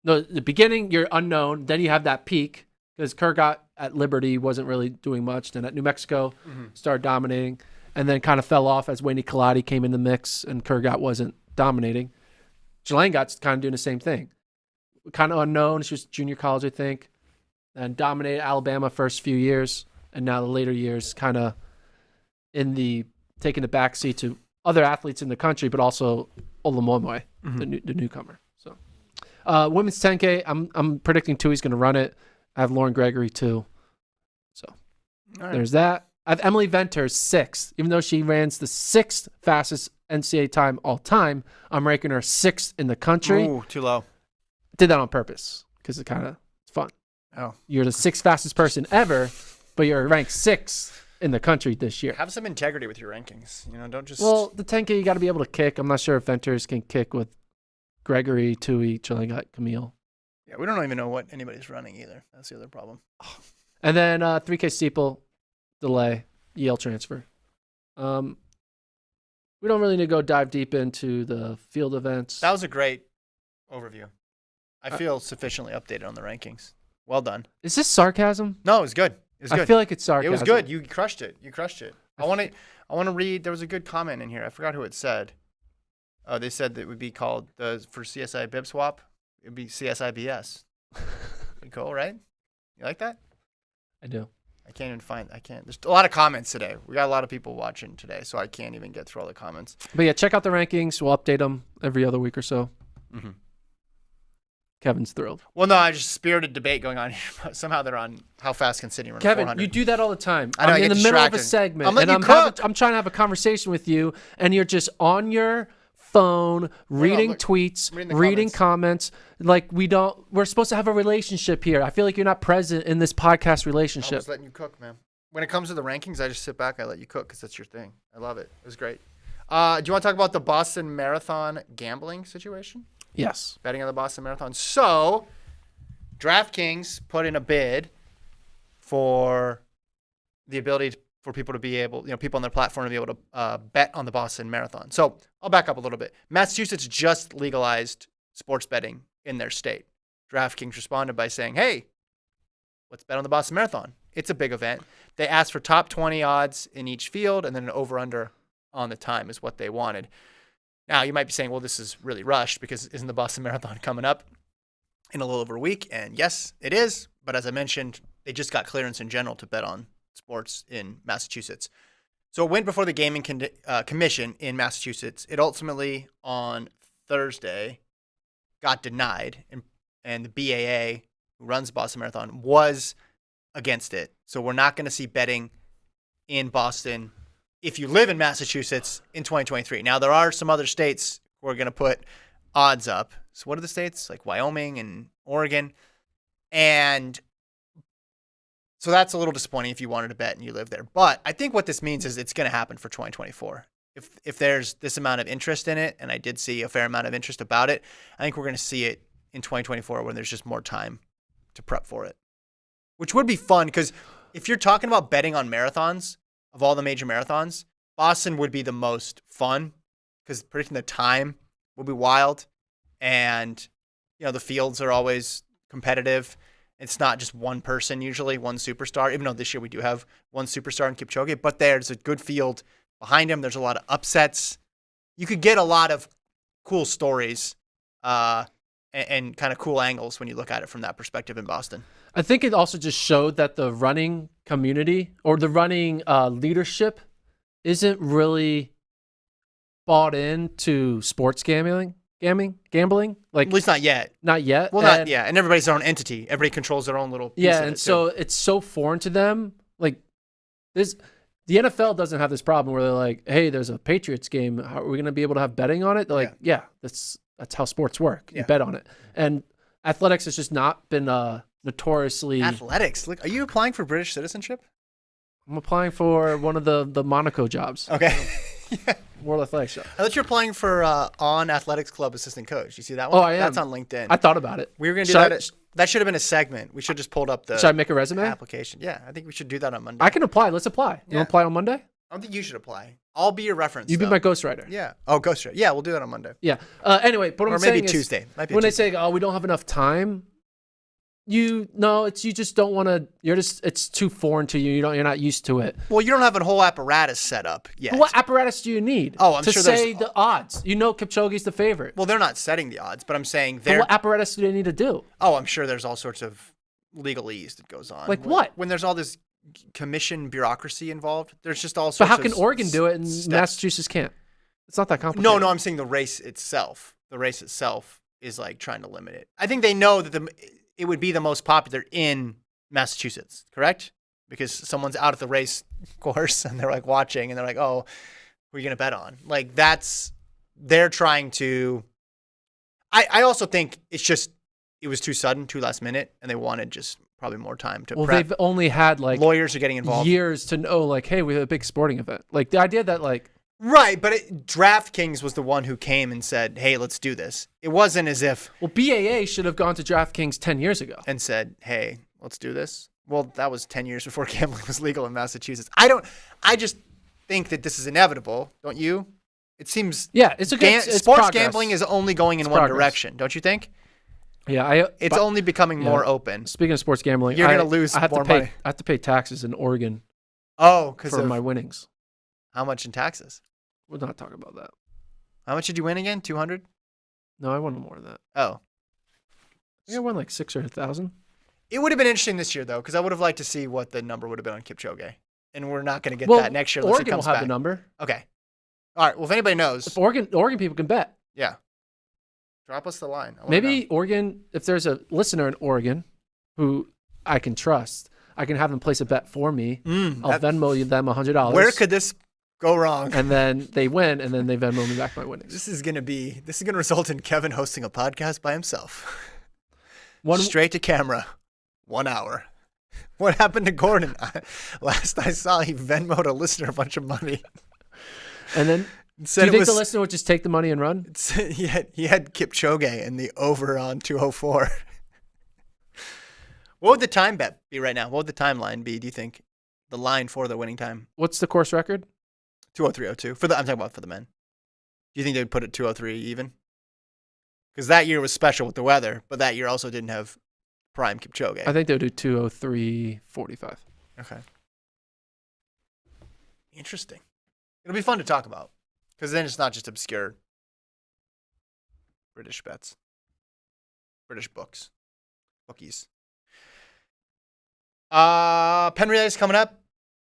No, the beginning you're unknown, then you have that peak because Kurgat at Liberty wasn't really doing much. Then at New Mexico started dominating, and then kind of fell off as Wayne Kaladi came in the mix, and Kurgat wasn't dominating. Chilangat's kind of doing the same thing. Kind of unknown. She was junior college, I think, and dominated Alabama first few years, and now the later years kind of taking the backseat to other athletes in the country, but also Olamomoy, the newcomer. So, women's 10K, I'm predicting Toohey's going to run it. I have Lauren Gregory too. So there's that. I have Emily Venter 6th, even though she ran the 6th fastest NCAA time all time. I'm ranking her 6th in the country. Ooh, too low. Did that on purpose because it's fun. Oh, you're the 6th fastest person ever, but you're ranked 6th in the country this year. Have some integrity with your rankings. Don't just. Well, the 10K you got to be able to kick. I'm not sure if Venters can kick with Gregory, Toohey, Chilangat, Camille. Yeah, we don't even know what anybody's running either. That's the other problem. And then 3K steeple, delay, Yale transfer. We don't really need to go dive deep into the field events. That was a great overview. I feel sufficiently updated on the rankings. Well done. Is this sarcasm? No, it was good. It was good. I feel like it's sarcasm. It was good. You crushed it. I want to read. There was a good comment in here. I forgot who it said. They said that it would be called for CSI Bib Swap. It would be CSIBS. Pretty cool, right? You like that? I do. I can't. There's a lot of comments today. We got a lot of people watching today, so I can't even get through all the comments. But yeah, check out the rankings. We'll update them every other week or so. Mm-hmm. Kevin's thrilled. Well, no, I just spirited debate going on here. Somehow they're on how fast can Sydney run. Kevin, 400. you do that all the time. I know, I'm I in get the middle of a distracted. segment, I'm I'm trying to have a conversation with you, and you're just on your phone reading tweets, reading comments. Like we're supposed to have a relationship here. I feel like you're not present in this podcast relationship. I'm just letting you cook, man. When it comes to the rankings, I just sit back. I let you cook because that's your thing. I love it. It was great. Do you want to talk about the Boston Marathon gambling situation? Yes. Betting on the Boston Marathon. So, DraftKings put in a bid for the ability for people to be able, people on their platform to be able to bet on the Boston Marathon. So, I'll back up a little bit. Massachusetts just legalized sports betting in their state. DraftKings responded by saying, hey, let's bet on the Boston Marathon. It's a big event. They asked for top 20 odds in each field, and then an over-under on the time is what they wanted. Now, you might be saying, well, this is really rushed because isn't the Boston Marathon coming up in a little over a week? And yes, it is. But as I mentioned, they just got clearance in general to bet on sports in Massachusetts. So it went before the Gaming Commission in Massachusetts. It ultimately, on Thursday, got denied. And the BAA, who runs the Boston Marathon, was against it. So we're not going to see betting in Boston if you live in Massachusetts in 2023. Now, there are some other states who are going to put odds up. So what are the states? Like Wyoming and Oregon. And so that's a little disappointing if you wanted to bet and you live there. But I think what this means is it's going to happen for 2024. If there's this amount of interest in it, and I did see a fair amount of interest about it, I think we're going to see it in 2024 when there's just more time to prep for it, which would be fun because if you're talking about betting on marathons, of all the major marathons, Boston would be the most fun because predicting the time will be wild. And, the fields are always competitive. It's not just one person, usually one superstar, even though this year we do have one superstar in Kipchoge, but there's a good field behind him. There's a lot of upsets. You could get a lot of cool stories and kind of cool angles when you look at it from that perspective in Boston. I think it also just showed that the running community or the running leadership isn't really bought into sports gambling. Like, At least not yet. Not yet. Well, not yet. And everybody's their own entity. Everybody controls their own little piece of it, so it's so foreign to them. Like this, the NFL doesn't have this problem where they're like, "Hey, there's a Patriots game. How are we going to be able to have betting on it?" They're like, "Yeah, that's how sports work. You bet on it." And athletics has just not been notoriously. Athletics. Look, are you applying for British citizenship? I'm applying for one of the Monaco jobs. Okay. Yeah. World Athletics job. I thought you were applying for on Athletics Club assistant coach. You see that one? Oh, I am. That's on LinkedIn. I thought about it. We were going to do that. That should have been a segment. We should have just pulled up the Should I make a resume? application. Yeah, I think we should do that on Monday. I can apply. Let's apply. You want to apply on Monday? I don't think you should apply. I'll be your reference. You be my ghostwriter. Yeah. Oh, ghostwriter. Yeah, we'll do that on Monday. Yeah. Anyway, but what I'm saying maybe is, Tuesday. Might be when they Tuesday. say, "Oh, we don't have enough time," you just don't want to. It's too foreign to you. You're not used to it. Well, you don't have a whole apparatus set up yet. But what apparatus do you need? Oh, I'm to sure say there's- the odds. Kipchoge's the favorite. Well, they're not setting the odds, but I'm saying But they're. what apparatus do they need to do? Oh, I'm sure there's all sorts of legalese that goes on. Like what? When there's all this commission bureaucracy involved, there's just all So sorts how of can Oregon do it and steps. Massachusetts can't? It's not that complicated. No, I'm saying the race itself. The race itself is like trying to limit it. I think they know that it would be the most popular in Massachusetts, correct? Because someone's out at the race course and they're like watching and they're like, oh, who are you going to bet on? Like they're trying to, I also think it was too sudden, too last minute, and they wanted just probably more time to prep. They've only had like lawyers are getting involved. years to know, like, hey, we have a big sporting event. Like the idea that like. Right, but DraftKings was the one who came and said, hey, let's do this. It wasn't as if... Well, BAA should have gone to DraftKings 10 years ago. And said, hey, let's do this. Well, that was 10 years before gambling was legal in Massachusetts. I just think that this is inevitable, don't you? It seems... Yeah, it's a good... sports progress. gambling is only going in one direction, don't you think? Yeah, it's only becoming more open. Speaking of sports gambling, you're going to lose more money. I have to pay taxes in Oregon. Oh, because of my winnings. How much in taxes? We're not talking about that. How much did you win again? 200? No, I won more than that. Oh. I think I won like 6 or 1,000. It would have been interesting this year, though, because I would have liked to see what the number would have been on Kipchoge. And we're not going to get that next year unless Oregon it comes will have back. the number. Okay. All right. Well, if anybody knows. If Oregon people can bet. Yeah. Drop us the line. Maybe Oregon, if there's a listener in Oregon who I can trust, I can have them place a bet for me. I'll Venmo them $100. Where could this go wrong? And then they win, and then they Venmo me back my winnings. This is gonna result in Kevin hosting a podcast by himself. Straight to camera, 1 hour. What happened to Gordon? Last I saw, he Venmo'd a listener a bunch of money. And then Said Do you it think was, the listener would just take the money and run? he had Kipchoge in the over on 204. What would the time bet be right now? What would the timeline be, do you think? The line for the winning time? What's the course record? 203.02. I'm talking about for the men. Do you think they'd put it 203 even? Because that year was special with the weather, but that year also didn't have prime Kipchoge. I think they would do 203.45. Okay. Interesting. It'll be fun to talk about because then it's not just obscure British bets, British bookies. Penn Relays coming up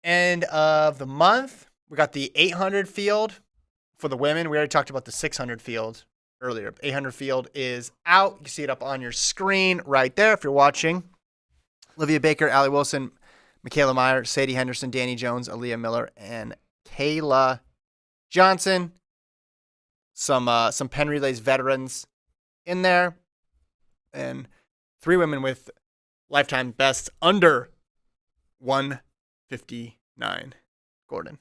end of the month. We got the 800 field for the women. We already talked about the 600 field earlier. 800 field is out. You can see it up on your screen right there if you're watching. Olivia Baker, Allie Wilson, Michaela Meyer, Sadie Henderson, Danny Jones, Aaliyah Miller, and Kayla Johnson. Some Penn Relays veterans in there. And 3 women with lifetime bests under 159. Gordon.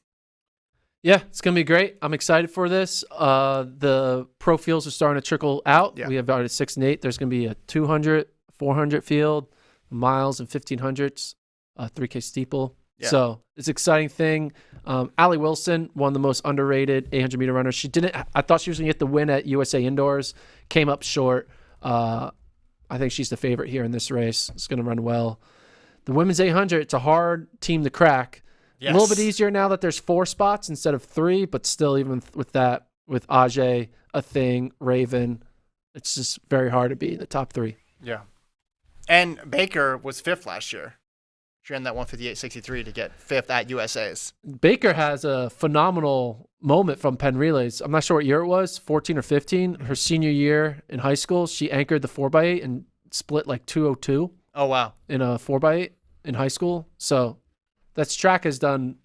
Yeah, it's going to be great. I'm excited for this. The pro fields are starting to trickle out. Yeah. We have already 6 and 8. There's going to be a 200, 400 field, miles and 1500s, 3K steeple. Yeah. So it's an exciting thing. Allie Wilson, one of the most underrated 800-meter runners. I thought she was going to get the win at USA Indoors. Came up short. I think she's the favorite here in this race. It's going to run well. The women's 800, it's a hard team to crack. Yes. A little bit easier now that there's 4 spots instead of 3, but still, even with that, with Ajay, A Thing, Raven, it's just very hard to be in the top 3. Yeah. And Baker was 5th last year. She ran that 158.63 to get 5th at USA's. Baker has a phenomenal moment from Penn Relays. I'm not sure what year it was, 14 or 15. Her senior year in high school, she anchored the 4x8 and split like 202 Oh, wow. in a 4x8 in high school. So that's track has done.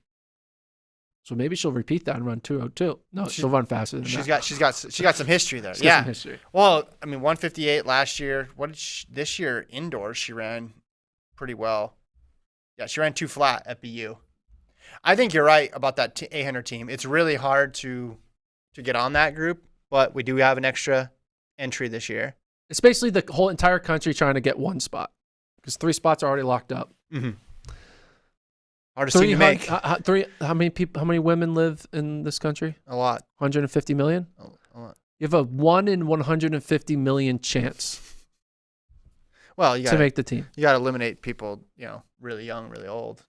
So maybe she'll repeat that and run 202. No, she'll run faster than that. She's got some history there. She's got some history. Well, I mean, 158 last year. This year indoors she ran pretty well. Yeah, she ran 2 flat at BU. I think you're right about that 800 team. It's really hard to get on that group, but we do have an extra entry this year. It's basically the whole entire country trying to get 1 spot because 3 spots are already locked up. Mm-hmm. Hardest team to make. How many women live in this country? A lot. 150 million? A lot. You have a 1 in 150 million chance Well, you to make the team. You got to eliminate people, really young, really old.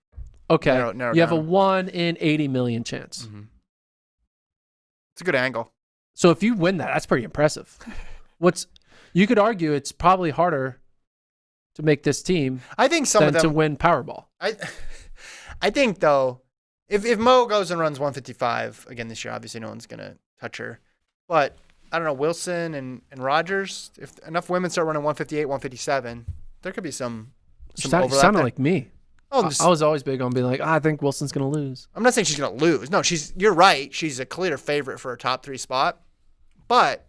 Okay. Narrow you have a down. 1 in 80 million chance. Mm-hmm. It's a good angle. So if you win that, that's pretty impressive. You could argue it's probably harder to make this team I think some than of them to win Powerball. I think though, if Mo goes and runs 155 again this year, obviously no one's gonna touch her. But I don't know, Wilson and Rogers, if enough women start running 158, 157, there could be some overlap. You sounded there. like me. Oh, I was always big on being like, I think Wilson's going to lose. I'm not saying she's gonna lose. No, you're right. She's a clear favorite for a top 3 spot. But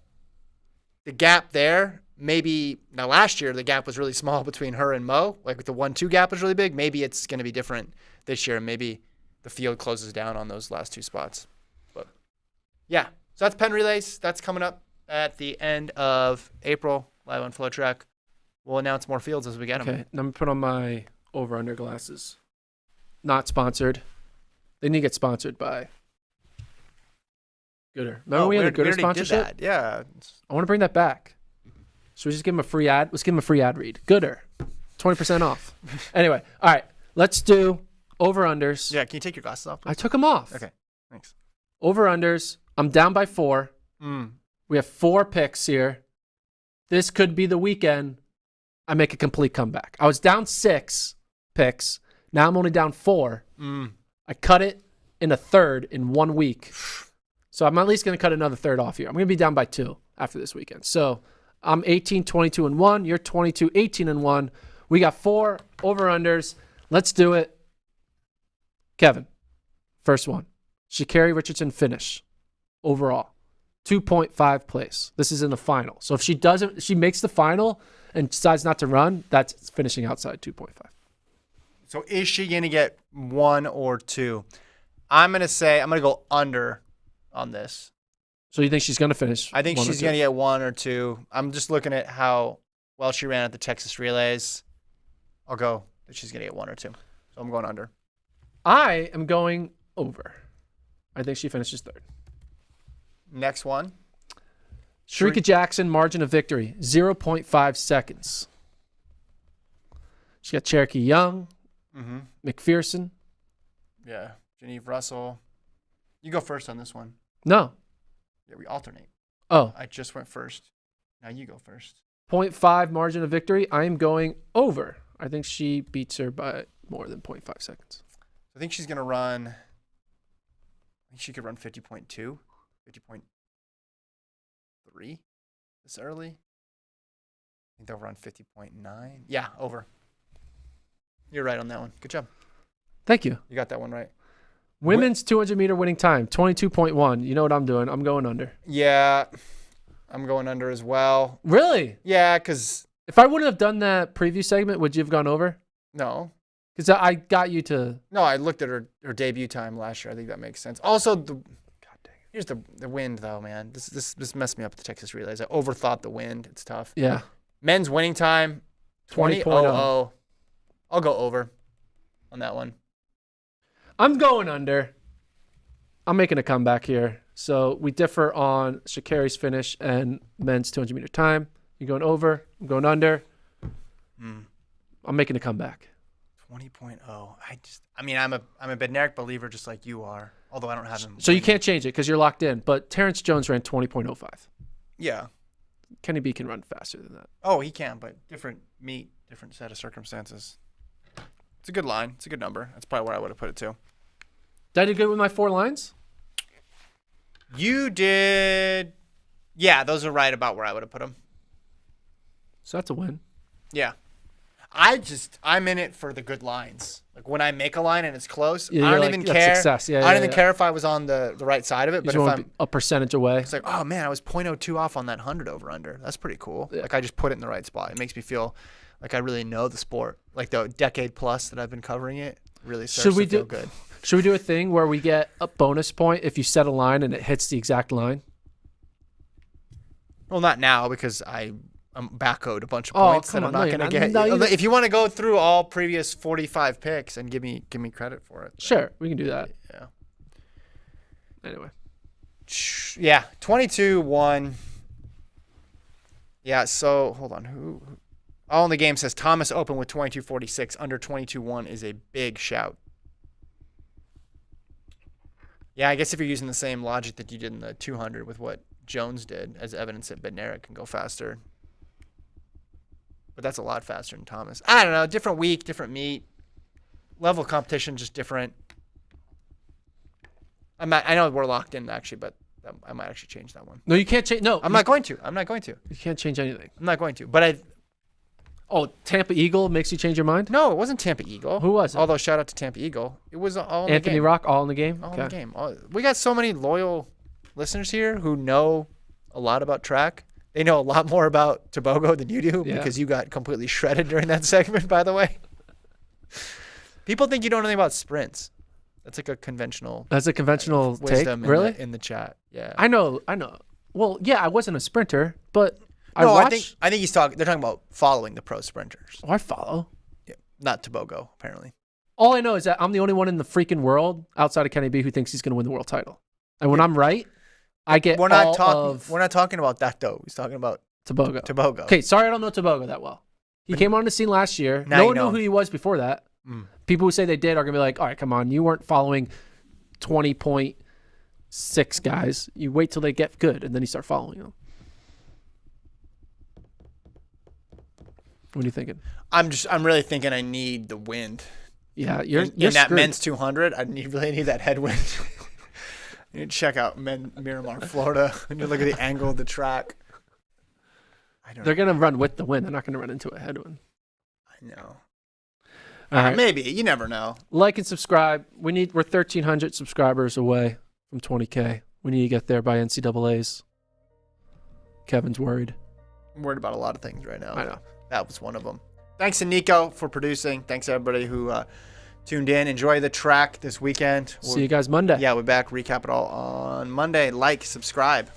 the gap there, maybe now last year the gap was really small between her and Mo. Like the 1-2 gap was really big. Maybe it's gonna be different this year. Maybe the field closes down on those last 2 spots. But yeah. So that's Penn Relays. That's coming up at the end of April, live on FloTrack. We'll announce more fields as we get them. Okay, now I'm going to put on my over-under glasses. Not sponsored. They need to get sponsored by Gooder. Remember we had a Gooder sponsorship? Yeah. I want to bring that back. Should we just give him a free ad? Let's give him a free ad read. Gooder. 20% off. Anyway, all right. Let's do over-unders. Yeah, can you take your glasses off, please? I took them off. Okay, thanks. Over-unders. I'm down by 4. We have 4 picks here. This could be the weekend I make a complete comeback. I was down 6 picks. Now I'm only down 4. I cut it in a third in 1 week. So I'm at least going to cut another third off here. I'm going to be down by 2 after this weekend. So I'm 18, 22, and 1. You're 22, 18, and 1. We got 4 over-unders. Let's do it. Kevin, first one. Sha'Carri Richardson finish overall. 2.5 place. This is in the final. So if she makes the final and decides not to run, that's finishing outside 2.5. So is she going to get 1 or 2? I'm going to go under on this. So you think she's going to finish? I think 1 or she's 2? going to get 1 or 2. I'm just looking at how well she ran at the Texas Relays. I'll go that she's going to get 1 or 2. So I'm going under. I am going over. I think she finishes 3rd. Next one. Sharika Jackson, margin of victory, 0.5 seconds. She got Cherokee Young, McPherson. Yeah. Geneve Russell. You go first on this one. No. Yeah, we alternate. Oh. I just went first. Now you go first. 0.5 margin of victory. I am going over. I think she beats her by more than 0.5 seconds. I think she's going to run. I think she could run 50.2, 50.3 this early. I think they'll run 50.9. Yeah, over. You're right on that one. Good job. Thank you. You got that one right. Women's 200-meter winning time, 22.1. You know what I'm doing. I'm going under. Yeah, I'm going under as well. Really? Yeah, because. If I wouldn't have done that preview segment, would you have gone over? No. Because I got you to. No, I looked at her debut time last year. I think that makes sense. Also, here's the wind, though, man. This messed me up at the Texas Relays. I overthought the wind. It's tough. Yeah. Men's winning time, 20.00. I'll go over on that one. I'm going under. I'm making a comeback here. So we differ on Sha'Carri's finish and men's 200-meter time. You're going over. I'm going under. I'm making a comeback. 20.0. I'm a Bednarik believer just like you are, although I don't have him. So you can't change it because you're locked in. But Terrence Jones ran 20.05. Yeah. Kenny B can run faster than that. Oh, he can, but different meet, different set of circumstances. It's a good line. It's a good number. That's probably where I would have put it too. Did I do good with my 4 lines? You did. Yeah, those are right about where I would have put them. So that's a win. Yeah. I'm in it for the good lines. Like when I make a line and it's close, Yeah, I don't like, even that's care. success. Yeah, I don't even care if I was on the right side of it. But You if want I'm a percentage away. it's like, oh man, I was 0.02 off on that 100 over under. That's pretty cool. Yeah. Like I just put it in the right spot. It makes me feel like I really know the sport. Like the decade plus that I've been covering it really starts to feel good. Should we do a thing where we get a bonus point if you set a line and it hits the exact line? Well, not now because I'm back owed a bunch of points that I'm not going to get. No, If you want to go through all previous 45 picks and give me credit for it. Sure, we can do that. Yeah. Anyway. Yeah, 22-1. Yeah, so hold on. Who all in the game says Thomas opened with 22.46. Under 22-1 is a big shout. Yeah, I guess if you're using the same logic that you did in the 200 with what Jones did as evidence that Bednarik can go faster. But that's a lot faster than Thomas. I don't know. Different week, different meet. Level of competition, just different. I know we're locked in, actually, but I might actually change that one. No, you can't change. No, I'm not going to. You can't change anything. I'm not going to. But Tampa Eagle makes you change your mind? No, it wasn't Tampa Eagle. Who was it? Although, shout out to Tampa Eagle. It was all in the game. Anthony Rock, all in the game? All in the game. We got so many loyal listeners here who know a lot about track. They know a lot more about Tobogo than you do because you got completely shredded during that segment, by the way. People think you don't know anything about sprints. That's like a conventional. That's a conventional take? Wisdom Really? In the chat. Yeah. I know. Well, yeah, I wasn't a sprinter, but No, I think he's talking. They're talking about following the pro sprinters. I follow. Yeah, not Tobogo apparently. All I know is that I'm the only one in the freaking world outside of Kenny B who thinks he's going to win the world title. And when I'm right, I get We're not talking about that though. He's talking about Tobogo. Okay, sorry I don't know Tobogo that well. He came on the scene last year. No one knew who he was before that. People who say they did are going to be like, all right, come on, you weren't following 20.6 guys. You wait till they get good, and then you start following them. What are you thinking? I'm really thinking I need the wind. Yeah, you're in that screwed. men's 200. I really need that headwind. You need to check out Miramar, Florida, and you look at the angle of the track. They're going to run with the wind. They're not going to run into a headwind. I know. All right. Maybe. You never know. Like and subscribe. We're 1,300 subscribers away from 20K. We need to get there by NCAAs. Kevin's worried. I'm worried about a lot of things right now. I know. That was one of them. Thanks to Nico for producing. Thanks to everybody who tuned in. Enjoy the track this weekend. See you guys Monday. Yeah, we're back. Recap it all on Monday. Like, subscribe.